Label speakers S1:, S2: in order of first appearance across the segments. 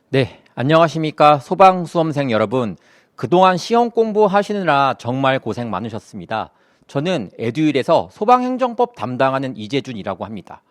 S1: 네, 안녕하십니까. 소방수험생 여러분. 그동안 시험 공부하시느라 정말 고생 많으셨습니다. 저는 에듀윌에서 소방행정법 담당하는 이재준이라고 합니다.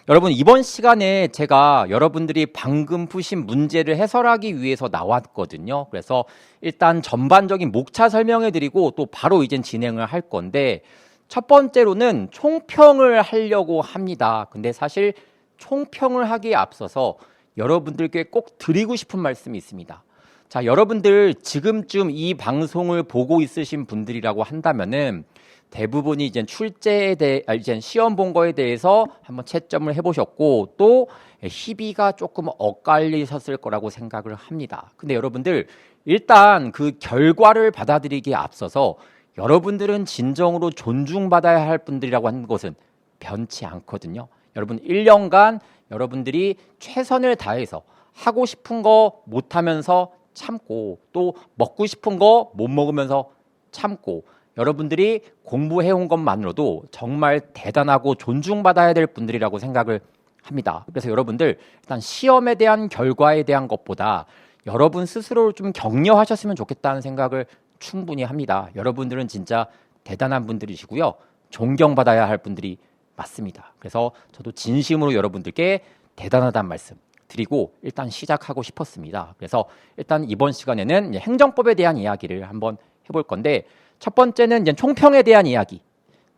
S1: 여러분, 이번 시간에 제가 여러분들이 방금 푸신 문제를 해설하기 위해서 나왔거든요. 그래서 일단 전반적인 목차 설명해 드리고 또 바로 이제 진행을 할 건데, 첫 번째로는 총평을 하려고 합니다. 근데 사실 총평을 하기에 앞서서 여러분들께 꼭 드리고 싶은 말씀이 있습니다. 자, 여러분들 지금쯤 이 방송을 보고 있으신 분들이라고 한다면은 대부분이 이제 출제에 대해, 이제 시험 본 거에 대해서 한번 채점을 해보셨고 또 희비가 조금 엇갈리셨을 거라고 생각을 합니다. 근데 여러분들 일단 그 결과를 받아들이기에 앞서서 여러분들은 진정으로 존중받아야 할 분들이라고 하는 것은 변치 않거든요. 여러분 1년간 여러분들이 최선을 다해서 하고 싶은 거 못하면서 참고 또 먹고 싶은 거 못 먹으면서 참고 여러분들이 공부해온 것만으로도 정말 대단하고 존중받아야 될 분들이라고 생각을 합니다. 그래서 여러분들 일단 시험에 대한 결과에 대한 것보다 여러분 스스로를 좀 격려하셨으면 좋겠다는 생각을 충분히 합니다. 여러분들은 진짜 대단한 분들이시고요. 존경받아야 할 분들이 맞습니다. 그래서 저도 진심으로 여러분들께 대단하다는 말씀 드리고 일단 시작하고 싶었습니다. 그래서 일단 이번 시간에는 행정법에 대한 이야기를 한번 해볼 건데 첫 번째는 이제 총평에 대한 이야기,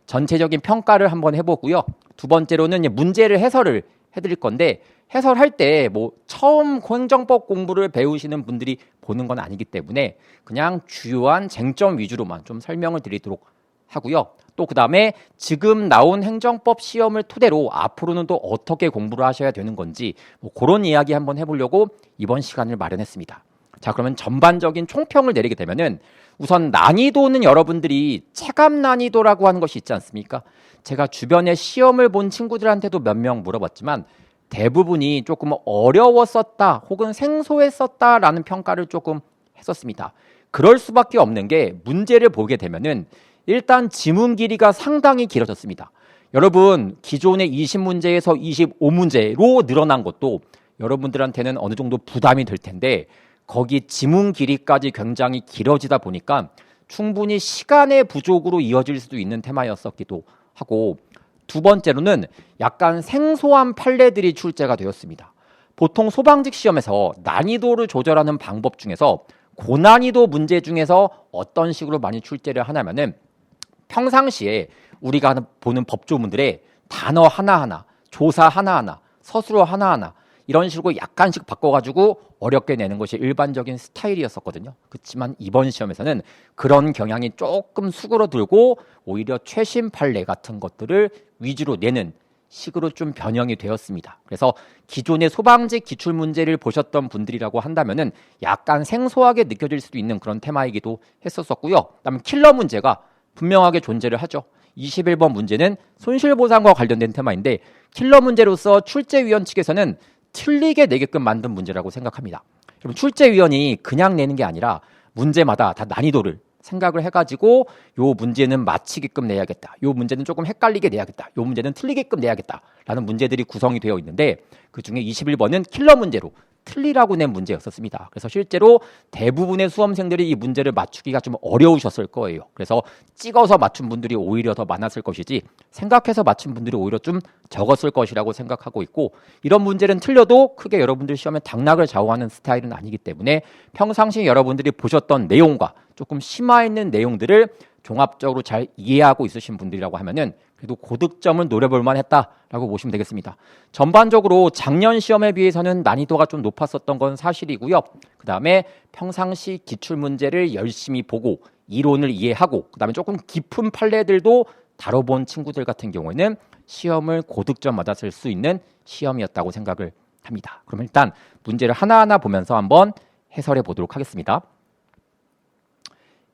S1: 전체적인 평가를 한번 해보고요. 두 번째로는 이제 문제를 해설을 해드릴 건데 해설할 때 뭐 처음 행정법 공부를 배우시는 분들이 보는 건 아니기 때문에 그냥 주요한 쟁점 위주로만 좀 설명을 드리도록 하고요. 또 그 다음에 지금 나온 행정법 시험을 토대로 앞으로는 또 어떻게 공부를 하셔야 되는 건지 뭐 그런 이야기 한번 해보려고 이번 시간을 마련했습니다. 자, 그러면 전반적인 총평을 내리게 되면은 우선 난이도는 여러분들이 체감 난이도라고 하는 것이 있지 않습니까? 제가 주변에 시험을 본 친구들한테도 몇 명 물어봤지만 대부분이 조금 어려웠었다 혹은 생소했었다라는 평가를 조금 했었습니다. 그럴 수밖에 없는 게 문제를 보게 되면은 일단 지문 길이가 상당히 길어졌습니다. 여러분 기존의 20문제에서 25문제로 늘어난 것도 여러분들한테는 어느 정도 부담이 될 텐데 거기 지문 길이까지 굉장히 길어지다 보니까 충분히 시간의 부족으로 이어질 수도 있는 테마였었기도 하고 두 번째로는 약간 생소한 판례들이 출제가 되었습니다. 보통 소방직 시험에서 난이도를 조절하는 방법 중에서 고난이도 문제 중에서 어떤 식으로 많이 출제를 하냐면은 평상시에 우리가 보는 법조문들의 단어 하나하나, 조사 하나하나, 서술어 하나하나 이런 식으로 약간씩 바꿔가지고 어렵게 내는 것이 일반적인 스타일이었었거든요. 그렇지만 이번 시험에서는 그런 경향이 조금 수그러들고 오히려 최신 판례 같은 것들을 위주로 내는 식으로 좀 변형이 되었습니다. 그래서 기존의 소방직 기출문제를 보셨던 분들이라고 한다면은 약간 생소하게 느껴질 수도 있는 그런 테마이기도 했었었고요. 그다음에 킬러 문제가 분명하게 존재를 하죠. 21번 문제는 손실보상과 관련된 테마인데 킬러 문제로서 출제위원 측에서는 틀리게 내게끔 만든 문제라고 생각합니다. 그럼 출제위원이 그냥 내는 게 아니라 문제마다 다 난이도를 생각을 해가지고 요 문제는 맞히게끔 내야겠다. 요 문제는 조금 헷갈리게 내야겠다. 요 문제는 틀리게끔 내야겠다. 라는 문제들이 구성이 되어 있는데 그중에 21번은 킬러 문제로 틀리라고 낸 문제였었습니다. 그래서 실제로 대부분의 수험생들이 이 문제를 맞추기가 좀 어려우셨을 거예요. 그래서 찍어서 맞춘 분들이 오히려 더 많았을 것이지 생각해서 맞춘 분들이 오히려 좀 적었을 것이라고 생각하고 있고 이런 문제는 틀려도 크게 여러분들 시험에 당락을 좌우하는 스타일은 아니기 때문에 평상시 여러분들이 보셨던 내용과 조금 심화 있는 내용들을 종합적으로 잘 이해하고 있으신 분들이라고 하면은 그래도 고득점을 노려볼 만했다라고 보시면 되겠습니다. 전반적으로 작년 시험에 비해서는 난이도가 좀 높았었던 건 사실이고요. 그 다음에 평상시 기출문제를 열심히 보고 이론을 이해하고 그 다음에 조금 깊은 판례들도 다뤄본 친구들 같은 경우에는 시험을 고득점 맞았을 수 있는 시험이었다고 생각을 합니다. 그럼 일단 문제를 하나하나 보면서 한번 해설해 보도록 하겠습니다.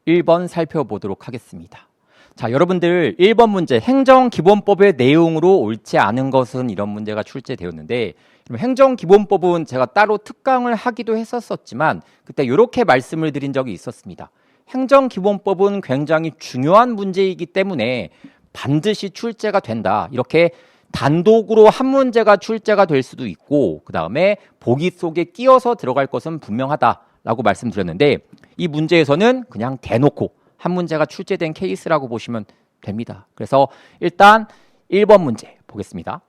S1: 1번 살펴보도록 하겠습니다. 자, 여러분들 1번 문제 행정기본법의 내용으로 옳지 않은 것은 이런 문제가 출제되었는데 행정기본법은 제가 따로 특강을 하기도 했었지만 그때 이렇게 말씀을 드린 적이 있었습니다. 행정기본법은 굉장히 중요한 문제이기 때문에 반드시 출제가 된다. 이렇게 단독으로 한 문제가 출제가 될 수도 있고 그 다음에 보기 속에 끼어서 들어갈 것은 분명하다라고 말씀드렸는데 이 문제에서는 그냥 대놓고 한 문제가 출제된 케이스라고 보시면 됩니다. 그래서 일단 1번 문제 보겠습니다.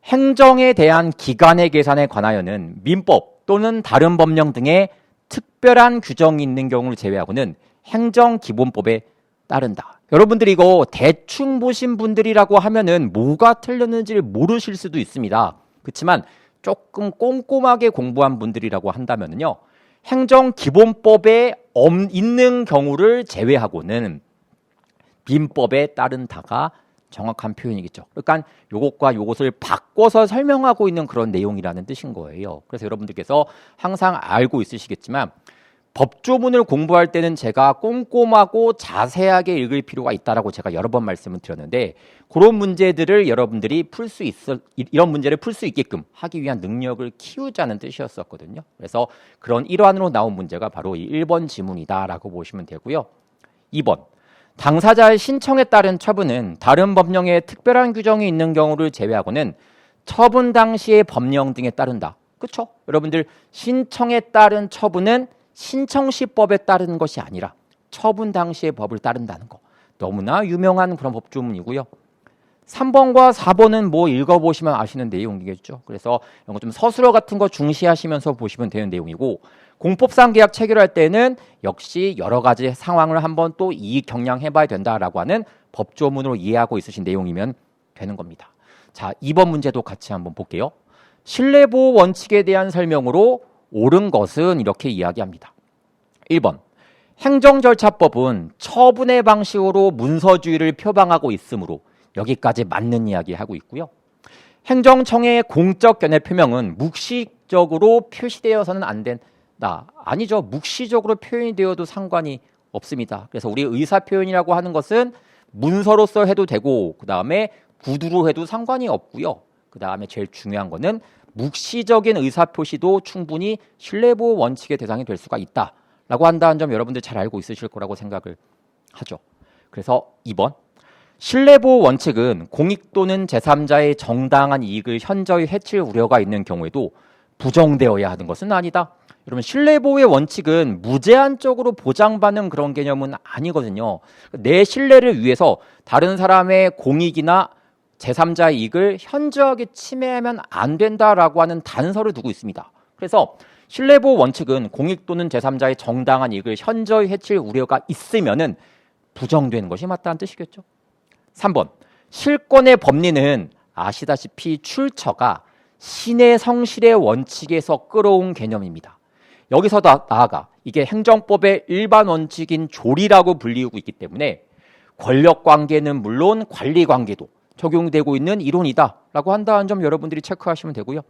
S1: 행정에 대한 기간의 계산에 관하여는 민법 또는 다른 법령 등의 특별한 규정이 있는 경우를 제외하고는 행정기본법에 따른다. 여러분들이 이거 대충 보신 분들이라고 하면은 뭐가 틀렸는지를 모르실 수도 있습니다. 그렇지만 조금 꼼꼼하게 공부한 분들이라고 한다면요. 행정기본법에 있는 경우를 제외하고는 민법에 따른다가 정확한 표현이겠죠. 그러니까 요것과 요것을 바꿔서 설명하고 있는 그런 내용이라는 뜻인 거예요. 그래서 여러분들께서 항상 알고 있으시겠지만 법조문을 공부할 때는 제가 꼼꼼하고 자세하게 읽을 필요가 있다라고 제가 여러 번 말씀을 드렸는데 그런 문제들을 여러분들이 이런 문제를 풀 수 있게끔 하기 위한 능력을 키우자는 뜻이었었거든요. 그래서 그런 일환으로 나온 문제가 바로 이 1번 지문이다라고 보시면 되고요. 2번. 당사자의 신청에 따른 처분은 다른 법령에 특별한 규정이 있는 경우를 제외하고는 처분 당시의 법령 등에 따른다. 그렇죠? 여러분들 신청에 따른 처분은 신청시법에 따르는 것이 아니라 처분 당시의 법을 따른다는 거. 너무나 유명한 그런 법조문이고요. 3번과 4번은 뭐 읽어보시면 아시는 내용이겠죠. 그래서 이런 거 좀 서술어 같은 거 중시하시면서 보시면 되는 내용이고 공법상 계약 체결할 때는 역시 여러 가지 상황을 한번 또 이익 경량해봐야 된다라고 하는 법조문으로 이해하고 있으신 내용이면 되는 겁니다. 자, 2번 문제도 같이 한번 볼게요. 신뢰보호 원칙에 대한 설명으로 옳은 것은 이렇게 이야기합니다. 1번. 행정절차법은 처분의 방식으로 문서주의를 표방하고 있으므로 여기까지 맞는 이야기 하고 있고요. 행정청의 공적 견해 표명은 묵시적으로 표시되어서는 안 된다. 아니죠. 묵시적으로 표현이 되어도 상관이 없습니다. 그래서 우리 의사표현이라고 하는 것은 문서로서 해도 되고 그 다음에 구두로 해도 상관이 없고요. 그 다음에 제일 중요한 거는 묵시적인 의사표시도 충분히 신뢰보호 원칙의 대상이 될 수가 있다라고 한다는 점 여러분들 잘 알고 있으실 거라고 생각을 하죠. 그래서 2번. 신뢰보호 원칙은 공익 또는 제3자의 정당한 이익을 현저히 해칠 우려가 있는 경우에도 부정되어야 하는 것은 아니다. 여러분 신뢰보호의 원칙은 무제한적으로 보장받는 그런 개념은 아니거든요. 내 신뢰를 위해서 다른 사람의 공익이나 제3자의 이익을 현저하게 침해하면 안 된다라고 하는 단서를 두고 있습니다. 그래서 신뢰보호 원칙은 공익 또는 제3자의 정당한 이익을 현저히 해칠 우려가 있으면은 부정되는 것이 맞다는 뜻이겠죠. 3번. 실권의 법리는 아시다시피 출처가 신의 성실의 원칙에서 끌어온 개념입니다. 여기서 나아가 이게 행정법의 일반 원칙인 조리라고 불리우고 있기 때문에 권력관계는 물론 관리관계도 적용되고 있는 이론이다라고 한다는 점 여러분들이 체크하시면 되고요.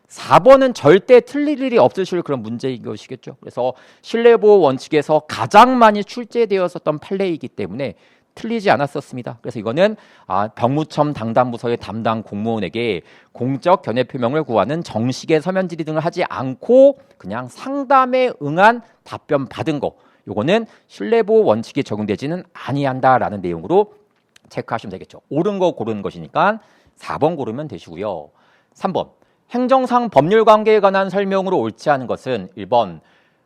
S1: 4번은 절대 틀릴 일이 없으실 그런 문제인 것이겠죠. 그래서 신뢰보호 원칙에서 가장 많이 출제되었었던 판례이기 때문에 틀리지 않았었습니다. 그래서 이거는 병무청 당단부서의 담당 공무원에게 공적 견해 표명을 구하는 정식의 서면 질의 등을 하지 않고 그냥 상담에 응한 답변 받은 거. 요거는 신뢰보호 원칙이 적용되지는 아니한다라는 내용으로 체크하시면 되겠죠. 옳은 거 고르는 것이니까 4번 고르면 되시고요. 3번. 행정상 법률 관계에 관한 설명으로 옳지 않은 것은 1번.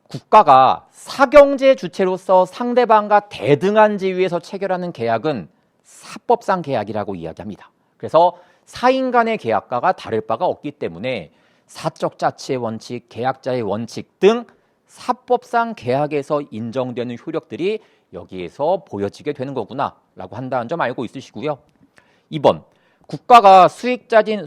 S1: 국가가 사경제 주체로서 상대방과 대등한 지위에서 체결하는 계약은 사법상 계약이라고 이야기합니다. 그래서 사인 간의 계약과가 다를 바가 없기 때문에 사적 자치의 원칙, 계약자의 원칙 등 사법상 계약에서 인정되는 효력들이 여기에서 보여지게 되는 거구나 라고 한다는 점 알고 있으시고요. 2번. 국가가 수익자인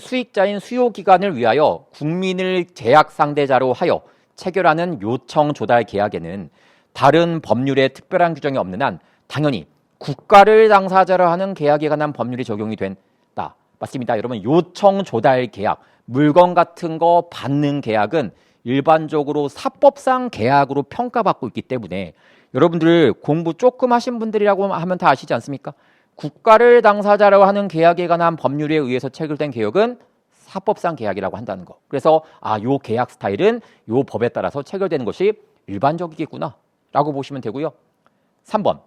S1: 수요기관을 위하여 국민을 계약 상대자로 하여 체결하는 요청 조달 계약에는 다른 법률에 특별한 규정이 없는 한 당연히 국가를 당사자로 하는 계약에 관한 법률이 적용이 된다. 맞습니다. 여러분 요청 조달 계약, 물건 같은 거 받는 계약은 일반적으로 사법상 계약으로 평가받고 있기 때문에 여러분들 공부 조금 하신 분들이라고 하면 다 아시지 않습니까? 국가를 당사자로 하는 계약에 관한 법률에 의해서 체결된 계약은 사법상 계약이라고 한다는 거. 그래서 요 계약 스타일은 요 법에 따라서 체결되는 것이 일반적이겠구나 라고 보시면 되고요. 3번.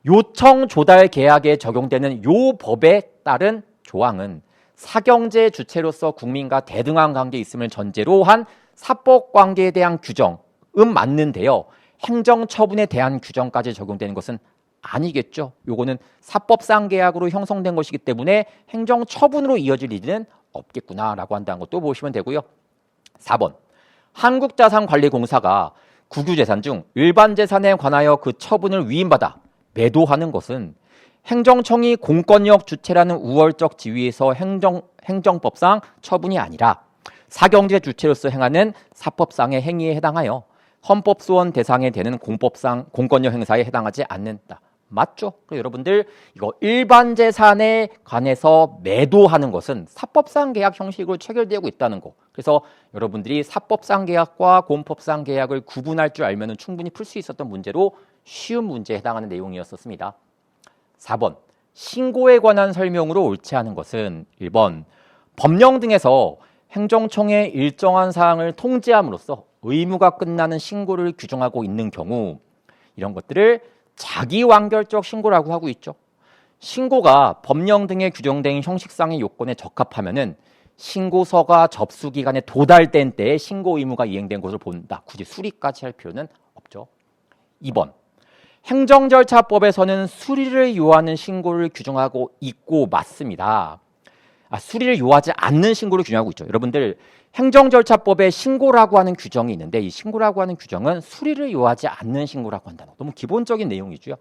S1: 요청 조달 계약에 적용되는 요 법에 따른 조항은 사경제 주체로서 국민과 대등한 관계에 있음을 전제로 한 사법 관계에 대한 규정은 맞는데요. 행정처분에 대한 규정까지 적용되는 것은 아니겠죠. 요거는 사법상 계약으로 형성된 것이기 때문에 행정처분으로 이어질 일은 없겠구나라고 한다는 것도 보시면 되고요. 4번. 한국자산관리공사가 국유재산 중 일반 재산에 관하여 그 처분을 위임받아 매도하는 것은 행정청이 공권력 주체라는 우월적 지위에서 행정법상 처분이 아니라 사경제 주체로서 행하는 사법상의 행위에 해당하여 헌법소원 대상에 되는 공권력 행사에 해당하지 않는다. 맞죠? 그래서 여러분들 이거 일반 재산에 관해서 매도하는 것은 사법상 계약 형식으로 체결되고 있다는 거. 그래서 여러분들이 사법상 계약과 공법상 계약을 구분할 줄 알면 충분히 풀 수 있었던 문제로 쉬운 문제에 해당하는 내용이었었습니다. 4번. 신고에 관한 설명으로 옳지 않은 것은 1번. 법령 등에서 행정청의 일정한 사항을 통지함으로써 의무가 끝나는 신고를 규정하고 있는 경우 이런 것들을 자기완결적 신고라고 하고 있죠. 신고가 법령 등에 규정된 형식상의 요건에 적합하면은 신고서가 접수 기간에 도달된 때에 신고 의무가 이행된 것을 본다. 굳이 수리까지 할 필요는 없죠. 2번. 행정절차법에서는 수리를 요하는 신고를 규정하고 있고 맞습니다. 수리를 요하지 않는 신고를 규정하고 있죠. 여러분들 행정절차법에 신고라고 하는 규정이 있는데 이 신고라고 하는 규정은 수리를 요하지 않는 신고라고 한다. 너무 기본적인 내용이죠.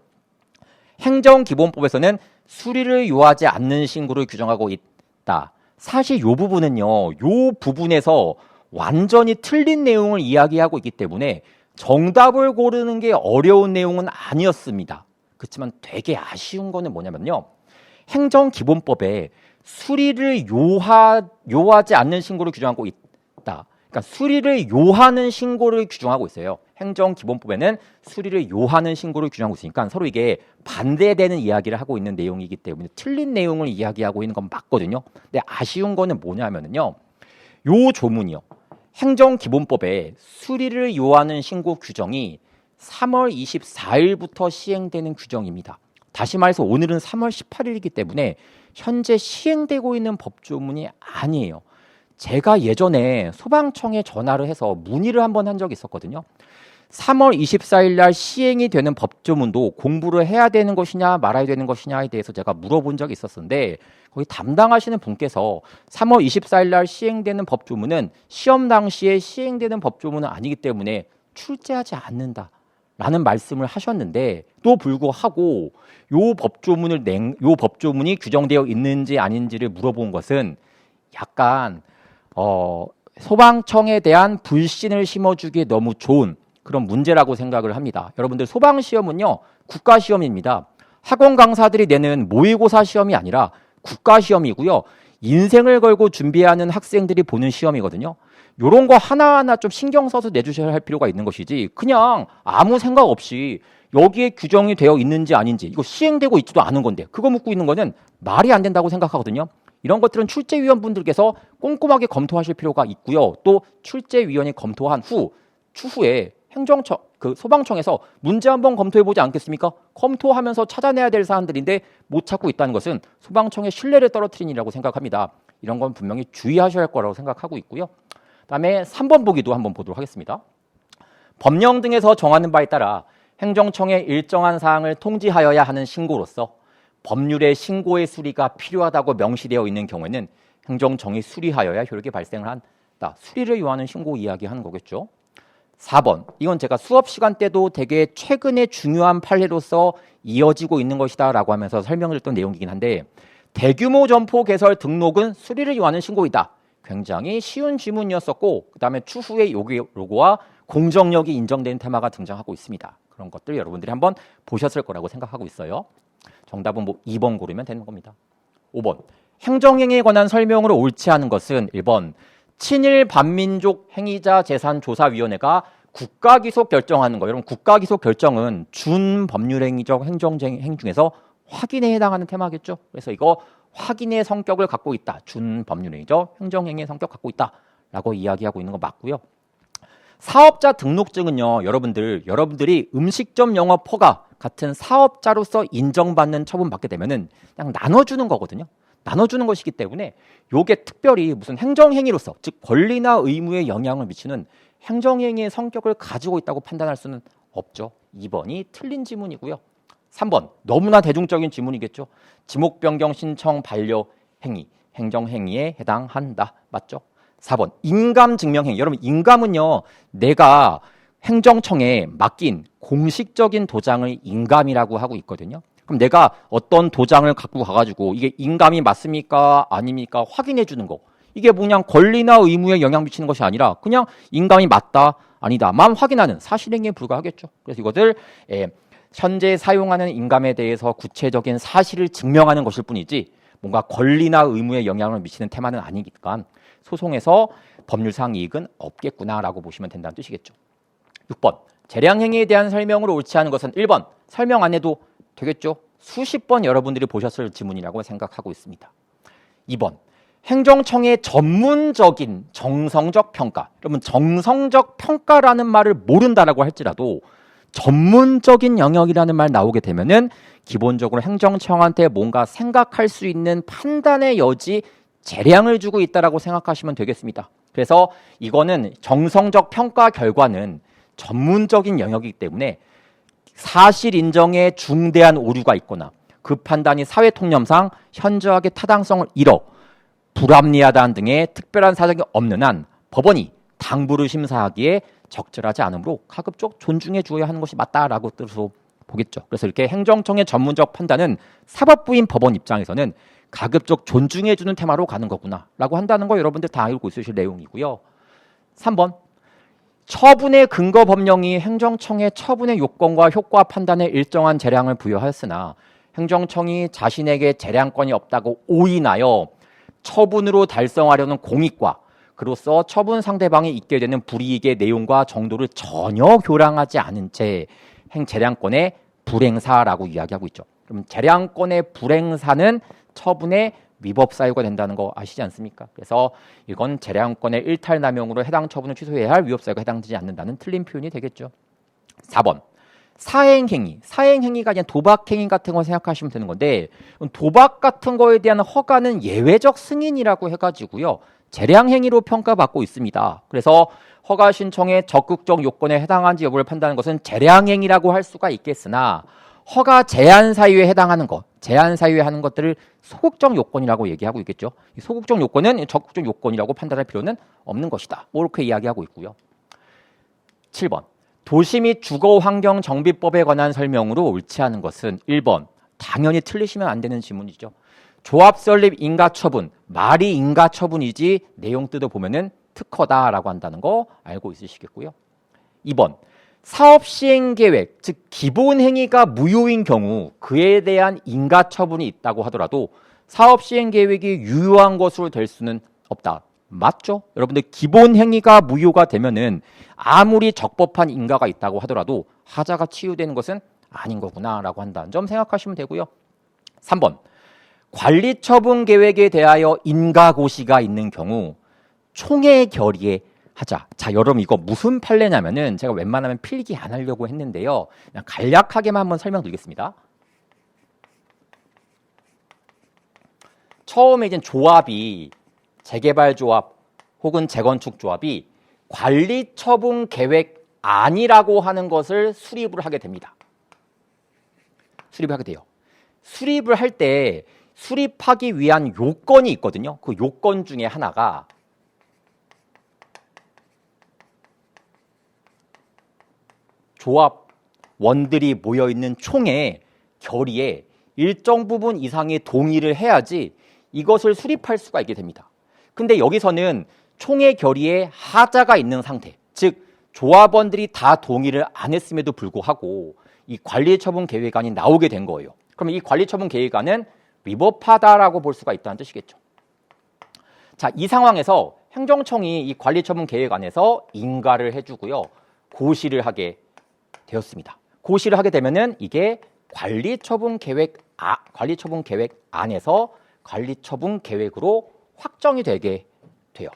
S1: 행정기본법에서는 수리를 요하지 않는 신고를 규정하고 있다. 사실 이 부분은요. 이 부분에서 완전히 틀린 내용을 이야기하고 있기 때문에 정답을 고르는 게 어려운 내용은 아니었습니다. 그렇지만 되게 아쉬운 거는 뭐냐면요. 행정기본법에 수리를 요하지 않는 신고를 규정하고 있다. 그러니까 수리를 요하는 신고를 규정하고 있어요. 행정기본법에는 수리를 요하는 신고를 규정하고 있으니까 서로 이게 반대되는 이야기를 하고 있는 내용이기 때문에 틀린 내용을 이야기하고 있는 건 맞거든요. 근데 아쉬운 거는 뭐냐면요. 요 조문이요. 행정기본법에 수리를 요하는 신고 규정이 3월 24일부터 시행되는 규정입니다. 다시 말해서 오늘은 3월 18일이기 때문에 현재 시행되고 있는 법조문이 아니에요. 제가 예전에 소방청에 전화를 해서 문의를 한번 한 적이 있었거든요. 3월 24일 날 시행이 되는 법조문도 공부를 해야 되는 것이냐 말아야 되는 것이냐에 대해서 제가 물어본 적이 있었는데 거기 담당하시는 분께서 3월 24일 날 시행되는 법조문은 시험 당시에 시행되는 법조문은 아니기 때문에 출제하지 않는다. 라는 말씀을 하셨는데 또 불구하고 요 법조문이 규정되어 있는지 아닌지를 물어본 것은 약간 소방청에 대한 불신을 심어주기에 너무 좋은 그런 문제라고 생각을 합니다. 여러분들 소방시험은요 국가시험입니다. 학원 강사들이 내는 모의고사 시험이 아니라 국가시험이고요. 인생을 걸고 준비하는 학생들이 보는 시험이거든요. 요런 거 하나하나 좀 신경 써서 내주셔야 할 필요가 있는 것이지 그냥 아무 생각 없이 여기에 규정이 되어 있는지 아닌지 이거 시행되고 있지도 않은 건데 그거 묻고 있는 거는 말이 안 된다고 생각하거든요. 이런 것들은 출제위원분들께서 꼼꼼하게 검토하실 필요가 있고요. 또 출제위원이 검토한 추후에 소방청에서 문제 한번 검토해보지 않겠습니까? 검토하면서 찾아내야 될 사안들인데 못 찾고 있다는 것은 소방청의 신뢰를 떨어뜨린 일이라고 생각합니다. 이런 건 분명히 주의하셔야 할 거라고 생각하고 있고요. 그다음에 3번 보기도 한번 보도록 하겠습니다. 법령 등에서 정하는 바에 따라 행정청의 일정한 사항을 통지하여야 하는 신고로서 법률의 신고의 수리가 필요하다고 명시되어 있는 경우에는 행정청이 수리하여야 효력이 발생을 한다. 수리를 요하는 신고 이야기하는 거겠죠. 4번. 이건 제가 수업 시간 때도 되게 최근에 중요한 판례로서 이어지고 있는 것이다 라고 하면서 설명을 했던 내용이긴 한데 대규모 점포 개설 등록은 수리를 요하는 신고이다. 굉장히 쉬운 질문이었었고 그 다음에 추후에 요거와 공정력이 인정된 테마가 등장하고 있습니다. 그런 것들 여러분들이 한번 보셨을 거라고 생각하고 있어요. 정답은 2번 고르면 되는 겁니다. 5번. 행정행위에 관한 설명으로 옳지 않은 것은 1번. 친일 반민족 행위자 재산조사위원회가 국가기소 결정하는 거. 여러분 국가기소 결정은 준법률행위적 행정행 중에서 확인에 해당하는 테마겠죠. 그래서 이거 확인의 성격을 갖고 있다. 준법률행위적 행정행위의 성격 갖고 있다라고 이야기하고 있는 거 맞고요. 사업자 등록증은요. 여러분들이 음식점 영업 허가 같은 사업자로서 인정받는 처분 받게 되면은 그냥 나눠주는 거거든요. 나눠주는 것이기 때문에 요게 특별히 무슨 행정행위로서, 즉 권리나 의무에 영향을 미치는 행정행위의 성격을 가지고 있다고 판단할 수는 없죠. 2번이 틀린 지문이고요. 3번, 너무나 대중적인 지문이겠죠. 지목 변경 신청 반려 행위, 행정행위에 해당한다. 맞죠? 4번, 인감 증명행위. 여러분, 인감은요, 내가 행정청에 맡긴 공식적인 도장을 인감이라고 하고 있거든요. 그럼 내가 어떤 도장을 갖고 가가지고 이게 인감이 맞습니까? 아닙니까? 확인해 주는 거. 이게 그냥 권리나 의무에 영향 미치는 것이 아니라 그냥 인감이 맞다, 아니다만 확인하는 사실행위에 불과하겠죠. 그래서 이것을 현재 사용하는 인감에 대해서 구체적인 사실을 증명하는 것일 뿐이지 뭔가 권리나 의무에 영향을 미치는 테마는 아니니까 소송에서 법률상 이익은 없겠구나라고 보시면 된다는 뜻이겠죠. 6번, 재량행위에 대한 설명으로 옳지 않은 것은 1번, 설명 안 해도 되겠죠. 수십 번 여러분들이 보셨을 지문이라고 생각하고 있습니다. 2번, 행정청의 전문적인 정성적 평가. 여러분, 정성적 평가라는 말을 모른다라고 할지라도 전문적인 영역이라는 말 나오게 되면은 기본적으로 행정청한테 뭔가 생각할 수 있는 판단의 여지, 재량을 주고 있다라고 생각하시면 되겠습니다. 그래서 이거는 정성적 평가 결과는 전문적인 영역이기 때문에 사실 인정에 중대한 오류가 있거나 그 판단이 사회 통념상 현저하게 타당성을 잃어 불합리하다는 등의 특별한 사정이 없는 한 법원이 당부를 심사하기에 적절하지 않으므로 가급적 존중해 주어야 하는 것이 맞다라고 뜻으로 보겠죠. 그래서 이렇게 행정청의 전문적 판단은 사법부인 법원 입장에서는 가급적 존중해 주는 테마로 가는 거구나라고 한다는 거 여러분들 다 알고 있으실 내용이고요. 3번, 처분의 근거 법령이 행정청의 처분의 요건과 효과 판단에 일정한 재량을 부여하였으나 행정청이 자신에게 재량권이 없다고 오인하여 처분으로 달성하려는 공익과 그로써 처분 상대방이 있게 되는 불이익의 내용과 정도를 전혀 교량하지 않은 채 재량권의 불행사라고 이야기하고 있죠. 그럼 재량권의 불행사는 처분의 위법 사유가 된다는 거 아시지 않습니까? 그래서 이건 재량권의 일탈남용으로 해당 처분을 취소해야 할 위법 사유가 해당되지 않는다는 틀린 표현이 되겠죠. 4번, 사행행위. 사행행위가 그냥 도박행위 같은 거 생각하시면 되는 건데 도박 같은 거에 대한 허가는 예외적 승인이라고 해가지고요. 재량행위로 평가받고 있습니다. 그래서 허가 신청의 적극적 요건에 해당한지 여부를 판단하는 것은 재량행위라고 할 수가 있겠으나 허가 제한 사유에 해당하는 것, 제한 사유에 하는 것들을 소극적 요건이라고 얘기하고 있겠죠. 이 소극적 요건은 적극적 요건이라고 판단할 필요는 없는 것이다. 이렇게 이야기하고 있고요. 7번, 도시 및 주거환경정비법에 관한 설명으로 옳지 않은 것은 1번, 당연히 틀리시면 안 되는 지문이죠. 조합 설립 인가처분, 말이 인가처분이지 내용 뜯어보면은 특허다라고 한다는 거 알고 있으시겠고요. 2번, 사업시행계획, 즉 기본행위가 무효인 경우 그에 대한 인가처분이 있다고 하더라도 사업시행계획이 유효한 것으로 될 수는 없다. 맞죠? 여러분들 기본행위가 무효가 되면은 아무리 적법한 인가가 있다고 하더라도 하자가 치유되는 것은 아닌 거구나라고 한다는 점 생각하시면 되고요. 3번, 관리처분 계획에 대하여 인가고시가 있는 경우 총회 결의에 하자. 자, 여러분 이거 무슨 판례냐면은 제가 웬만하면 필기 안 하려고 했는데요. 그냥 간략하게만 한번 설명드리겠습니다. 처음에 이제 조합이 재개발조합 혹은 재건축조합이 관리처분 계획 아니라고 하는 것을 수립을 하게 됩니다. 수립을 하게 돼요. 수립을 할 때 수립하기 위한 요건이 있거든요. 그 요건 중에 하나가 조합원들이 모여있는 총회 결의에 일정 부분 이상의 동의를 해야지 이것을 수립할 수가 있게 됩니다. 근데 여기서는 총회 결의에 하자가 있는 상태, 즉 조합원들이 다 동의를 안 했음에도 불구하고 이 관리처분 계획안이 나오게 된 거예요. 그럼 이 관리처분 계획안은 위법하다라고 볼 수가 있다는 뜻이겠죠. 자, 이 상황에서 행정청이 이 관리처분 계획안에서 인가를 해주고요. 고시를 하게 되었습니다. 고시를 하게 되면은 이게 관리처분 계획 안에서 관리처분 계획으로 확정이 되게 돼요.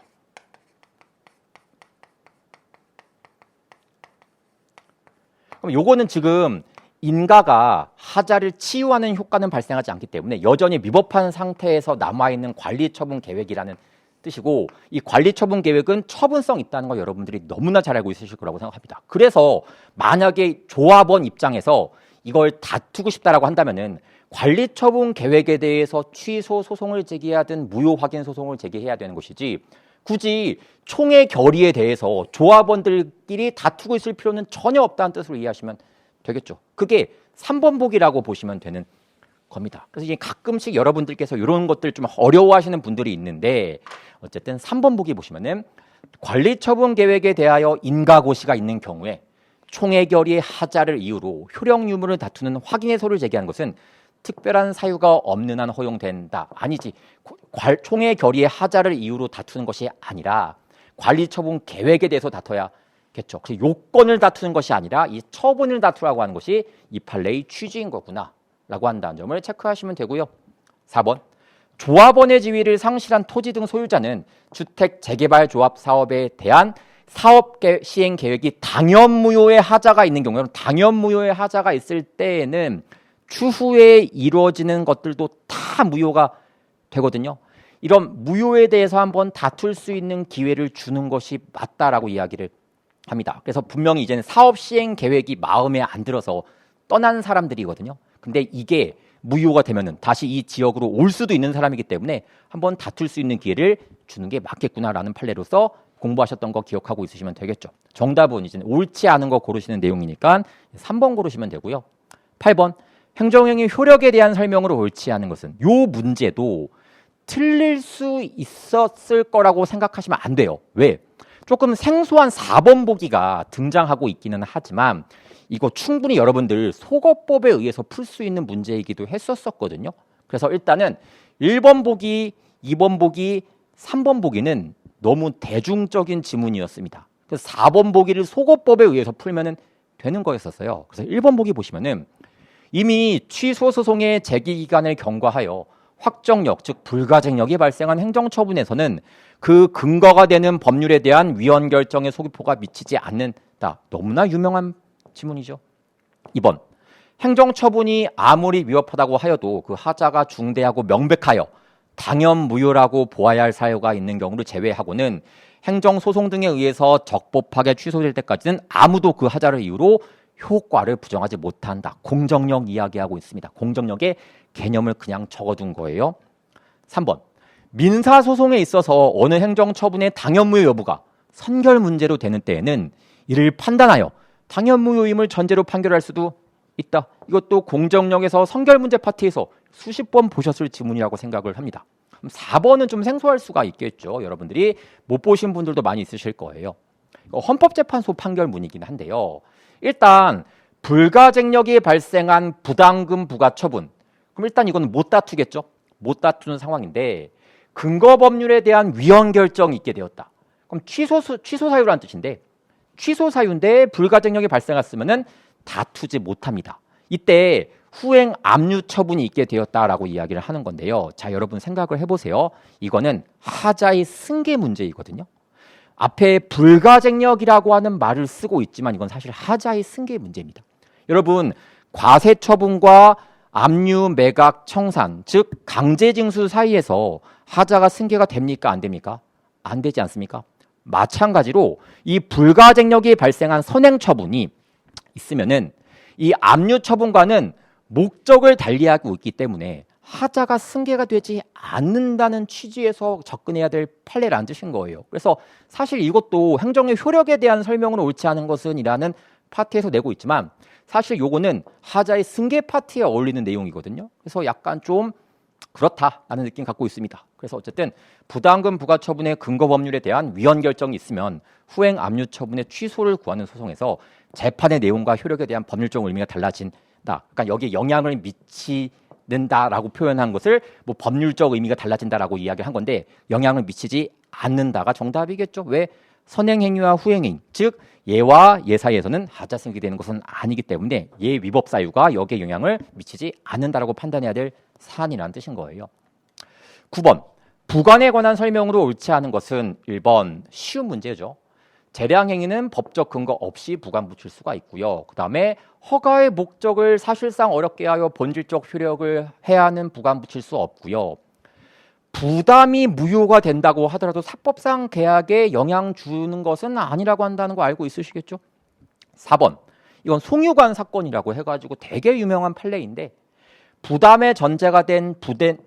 S1: 그럼 요거는 지금 인가가 하자를 치유하는 효과는 발생하지 않기 때문에 여전히 위법한 상태에서 남아있는 관리처분 계획이라는 뜻이고, 이 관리처분 계획은 처분성 있다는 거 여러분들이 너무나 잘 알고 있으실 거라고 생각합니다. 그래서 만약에 조합원 입장에서 이걸 다투고 싶다라고 한다면은 관리처분 계획에 대해서 취소 소송을 제기하든 무효 확인 소송을 제기해야 되는 것이지, 굳이 총회 결의에 대해서 조합원들끼리 다투고 있을 필요는 전혀 없다는 뜻으로 이해하시면 되겠죠. 그게 3번 보기라고 보시면 되는 겁니다. 그래서 이제 가끔씩 여러분들께서 이런 것들 좀 어려워하시는 분들이 있는데, 어쨌든 3번 보기 보시면은 관리처분 계획에 대하여 인가고시가 있는 경우에 총회 결의의 하자를 이유로 효력 유무를 다투는 확인해소를 제기하는 것은 특별한 사유가 없는 한 허용된다. 아니지. 총회 결의의 하자를 이유로 다투는 것이 아니라 관리처분 계획에 대해서 다퉈야겠죠. 그래서 요건을 다투는 것이 아니라 이 처분을 다투라고 하는 것이 이 판례의 취지인 거구나 라고 한다는 점을 체크하시면 되고요. 4번. 조합원의 지위를 상실한 토지 등 소유자는 주택 재개발 조합 사업에 대한 사업 시행 계획이 당연 무효의 하자가 있는 경우에, 당연 무효의 하자가 있을 때에는 추후에 이루어지는 것들도 다 무효가 되거든요. 이런 무효에 대해서 한번 다툴 수 있는 기회를 주는 것이 맞다라고 이야기를 합니다. 그래서 분명히 이제는 사업 시행 계획이 마음에 안 들어서 떠난 사람들이거든요. 근데 이게 무효가 되면은 다시 이 지역으로 올 수도 있는 사람이기 때문에 한번 다툴 수 있는 기회를 주는 게 맞겠구나라는 판례로서 공부하셨던 거 기억하고 있으시면 되겠죠. 정답은 이제 옳지 않은 거 고르시는 내용이니까 3번 고르시면 되고요. 8번. 행정행위 효력에 대한 설명으로 옳지 않은 것은, 요 문제도 틀릴 수 있었을 거라고 생각하시면 안 돼요. 왜? 조금 생소한 4번 보기가 등장하고 있기는 하지만 이거 충분히 여러분들 소거법에 의해서 풀 수 있는 문제이기도 했었거든요. 그래서 일단은 1번 보기, 2번 보기, 3번 보기는 너무 대중적인 지문이었습니다. 그래서 4번 보기를 소거법에 의해서 풀면은 되는 거였었어요. 그래서 1번 보기 보시면은 이미 취소 소송의 제기 기간을 경과하여 확정력, 즉 불가증력이 발생한 행정처분에서는 그 근거가 되는 법률에 대한 위헌 결정의 소기포가 미치지 않는다. 너무나 유명한 지문이죠. 2번. 행정처분이 아무리 위협하다고 하여도 그 하자가 중대하고 명백하여 당연 무효라고 보아야 할 사유가 있는 경우를 제외하고는 행정소송 등에 의해서 적법하게 취소될 때까지는 아무도 그 하자를 이유로 효과를 부정하지 못한다. 공정력 이야기하고 있습니다. 공정력의 개념을 그냥 적어둔 거예요. 3번. 민사소송에 있어서 어느 행정처분의 당연무효 여부가 선결 문제로 되는 때에는 이를 판단하여 당연무효임을 전제로 판결할 수도 있다. 이것도 공정력에서 선결 문제 파트에서 수십 번 보셨을 지문이라고 생각을 합니다. 4번은 좀 생소할 수가 있겠죠. 여러분들이 못 보신 분들도 많이 있으실 거예요. 헌법재판소 판결문이긴 한데요. 일단 불가증력이 발생한 부당금 부과 처분, 그럼 일단 이건 못 다투겠죠. 못 다투는 상황인데 근거 법률에 대한 위헌 결정이 있게 되었다. 그럼 취소 사유라는 뜻인데, 취소 사유인데 불가증력이 발생했으면은 다투지 못합니다. 이때 후행 압류 처분이 있게 되었다라고 이야기를 하는 건데요. 자, 여러분 생각을 해보세요. 이거는 하자의 승계 문제이거든요. 앞에 불가증력이라고 하는 말을 쓰고 있지만 이건 사실 하자의 승계 문제입니다. 여러분, 과세처분과 압류, 매각, 청산, 즉 강제징수 사이에서 하자가 승계가 됩니까? 안 됩니까? 안 되지 않습니까? 마찬가지로 이 불가증력이 발생한 선행처분이 있으면은 이 압류처분과는 목적을 달리하고 있기 때문에 하자가 승계가 되지 않는다는 취지에서 접근해야 될 판례라는 뜻인 거예요. 그래서 사실 이것도 행정의 효력에 대한 설명으로 옳지 않은 것은 이라는 파트에서 내고 있지만 사실 요거는 하자의 승계 파트에 어울리는 내용이거든요. 그래서 약간 좀 그렇다라는 느낌 갖고 있습니다. 그래서 어쨌든 부당금 부과 처분의 근거 법률에 대한 위헌 결정이 있으면 후행 압류 처분의 취소를 구하는 소송에서 재판의 내용과 효력에 대한 법률적 의미가 달라진다. 그러니까 여기에 영향을 미치는다라고 표현한 것을 뭐 법률적 의미가 달라진다라고 이야기한 건데 영향을 미치지 않는다가 정답이겠죠. 왜? 선행행위와 후행행위, 즉 예와 예 사이에서는 하자 승계되는 것은 아니기 때문에 예 위법 사유가 여기에 영향을 미치지 않는다라고 판단해야 될 사안이라는 뜻인 거예요. 9번. 부관에 관한 설명으로 옳지 않은 것은 1번 쉬운 문제죠. 재량행위는 법적 근거 없이 부관 붙일 수가 있고요. 그 다음에 허가의 목적을 사실상 어렵게 하여 본질적 효력을 해하는 부관 붙일 수 없고요. 부담이 무효가 된다고 하더라도 사법상 계약에 영향 주는 것은 아니라고 한다는 거 알고 있으시겠죠? 4번. 이건 송유관 사건이라고 해가지고 되게 유명한 판례인데 부담의 전제가 된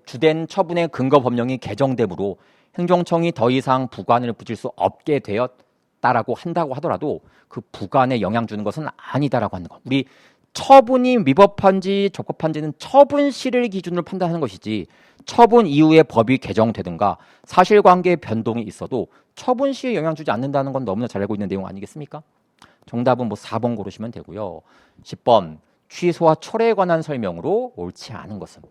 S1: 주된 처분의 근거 법령이 개정되므로 행정청이 더 이상 부관을 붙일 수 없게 되었다라고 한다고 하더라도 그 부관에 영향 주는 것은 아니다라고 하는 거. 우리 처분이 위법한지 적법한지는 처분 시를 기준으로 판단하는 것이지 처분 이후에 법이 개정되든가 사실관계의 변동이 있어도 처분 시에 영향 주지 않는다는 건 너무나 잘 알고 있는 내용 아니겠습니까? 정답은 뭐 4번 고르시면 되고요. 10번 취소와 철회에 관한 설명으로 옳지 않은 것은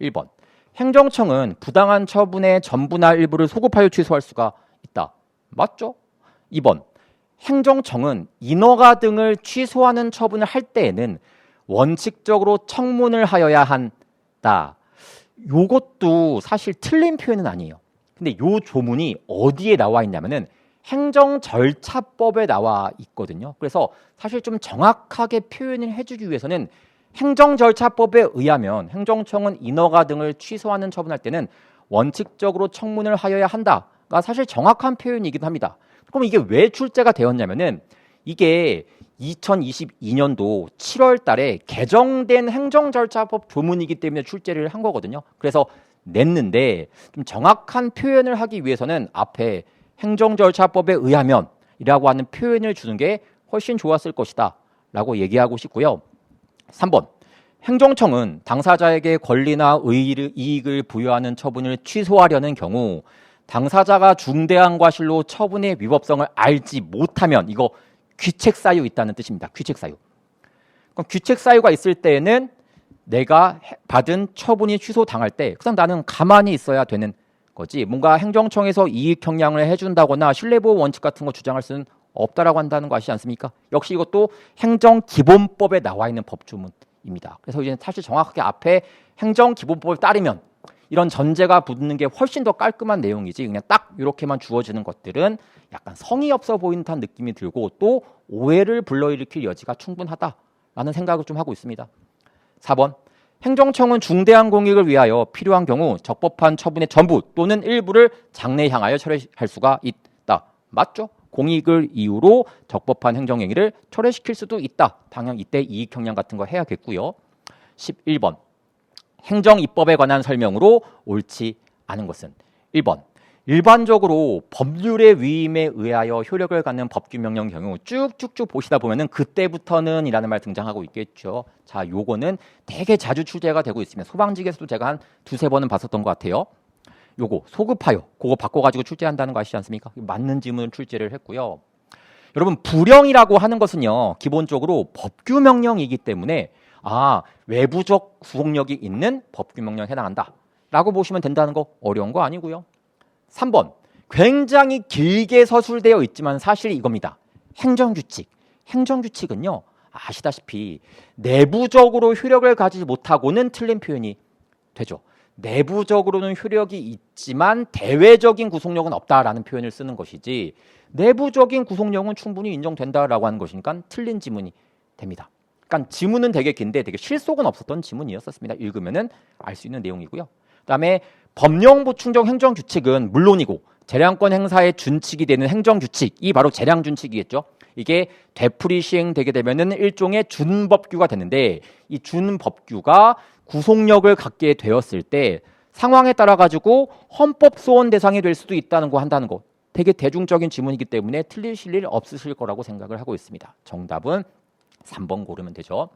S1: 1번 행정청은 부당한 처분의 전부나 일부를 소급하여 취소할 수가 있다. 맞죠? 2번 행정청은 인허가 등을 취소하는 처분을 할 때에는 원칙적으로 청문을 하여야 한다. 요것도 사실 틀린 표현은 아니에요. 근데 요 조문이 어디에 나와 있냐면은 행정절차법에 나와 있거든요. 그래서 사실 좀 정확하게 표현을 해주기 위해서는 행정절차법에 의하면 행정청은 인허가 등을 취소하는 처분할 때는 원칙적으로 청문을 하여야 한다가 사실 정확한 표현이기도 합니다. 그럼 이게 왜 출제가 되었냐면은 이게 2022년도 7월 달에 개정된 행정절차법 조문이기 때문에 출제를 한 거거든요. 그래서 냈는데 좀 정확한 표현을 하기 위해서는 앞에 행정절차법에 의하면 이라고 하는 표현을 주는 게 훨씬 좋았을 것이다 라고 얘기하고 싶고요. 3번 행정청은 당사자에게 권리나 이익을 부여하는 처분을 취소하려는 경우 당사자가 중대한 과실로 처분의 위법성을 알지 못하면 이거 귀책사유 있다는 뜻입니다. 귀책사유. 그럼 귀책사유가 있을 때에는 내가 받은 처분이 취소당할 때 그냥 나는 가만히 있어야 되는 거지 뭔가 행정청에서 이익 형량을 해준다거나 신뢰보호 원칙 같은 거 주장할 수는 없다라고 한다는 거 아시지 않습니까? 역시 이것도 행정기본법에 나와 있는 법조문입니다. 그래서 이제 사실 정확하게 앞에 행정기본법을 따르면 이런 전제가 붙는 게 훨씬 더 깔끔한 내용이지 그냥 딱 이렇게만 주어지는 것들은 약간 성의 없어 보이는 듯한 느낌이 들고 또 오해를 불러일으킬 여지가 충분하다라는 생각을 좀 하고 있습니다. 4번 행정청은 중대한 공익을 위하여 필요한 경우 적법한 처분의 전부 또는 일부를 장래 향하여 철회할 수가 있다. 맞죠? 공익을 이유로 적법한 행정행위를 철회시킬 수도 있다. 당연 이때 이익형량 같은 거 해야겠고요. 11번 행정입법에 관한 설명으로 옳지 않은 것은 1번 일반적으로 법률의 위임에 의하여 효력을 갖는 법규명령 경우 쭉쭉쭉 보시다 보면은 그때부터는 이라는 말 등장하고 있겠죠. 자, 요거는 되게 자주 출제가 되고 있습니다. 소방직에서도 제가 한 두세 번은 봤었던 것 같아요. 요거 소급하여 그거 바꿔가지고 출제한다는 거 아시지 않습니까? 맞는 지문을 출제를 했고요. 여러분 불령이라고 하는 것은요 기본적으로 법규명령이기 때문에 외부적 구속력이 있는 법규명령에 해당한다 라고 보시면 된다는 거 어려운 거 아니고요. 3번 굉장히 길게 서술되어 있지만 사실 이겁니다. 행정규칙. 행정규칙은요 아시다시피 내부적으로 효력을 가지지 못하고는 틀린 표현이 되죠. 내부적으로는 효력이 있지만 대외적인 구속력은 없다라는 표현을 쓰는 것이지 내부적인 구속력은 충분히 인정된다라고 하는 것이니까 틀린 지문이 됩니다. 그러니까 지문은 되게 긴데 되게 실속은 없었던 지문이었습니다. 읽으면은 알 수 있는 내용이고요. 그다음에 법령 보충적 행정규칙은 물론이고 재량권 행사의 준칙이 되는 행정규칙이 바로 재량준칙이겠죠. 이게 되풀이 시행되게 되면은 일종의 준법규가 되는데 이 준법규가 구속력을 갖게 되었을 때 상황에 따라 가지고 헌법 소원 대상이 될 수도 있다는 거 한다는 거 되게 대중적인 지문이기 때문에 틀리실 일 없으실 거라고 생각을 하고 있습니다. 정답은 3번 고르면 되죠.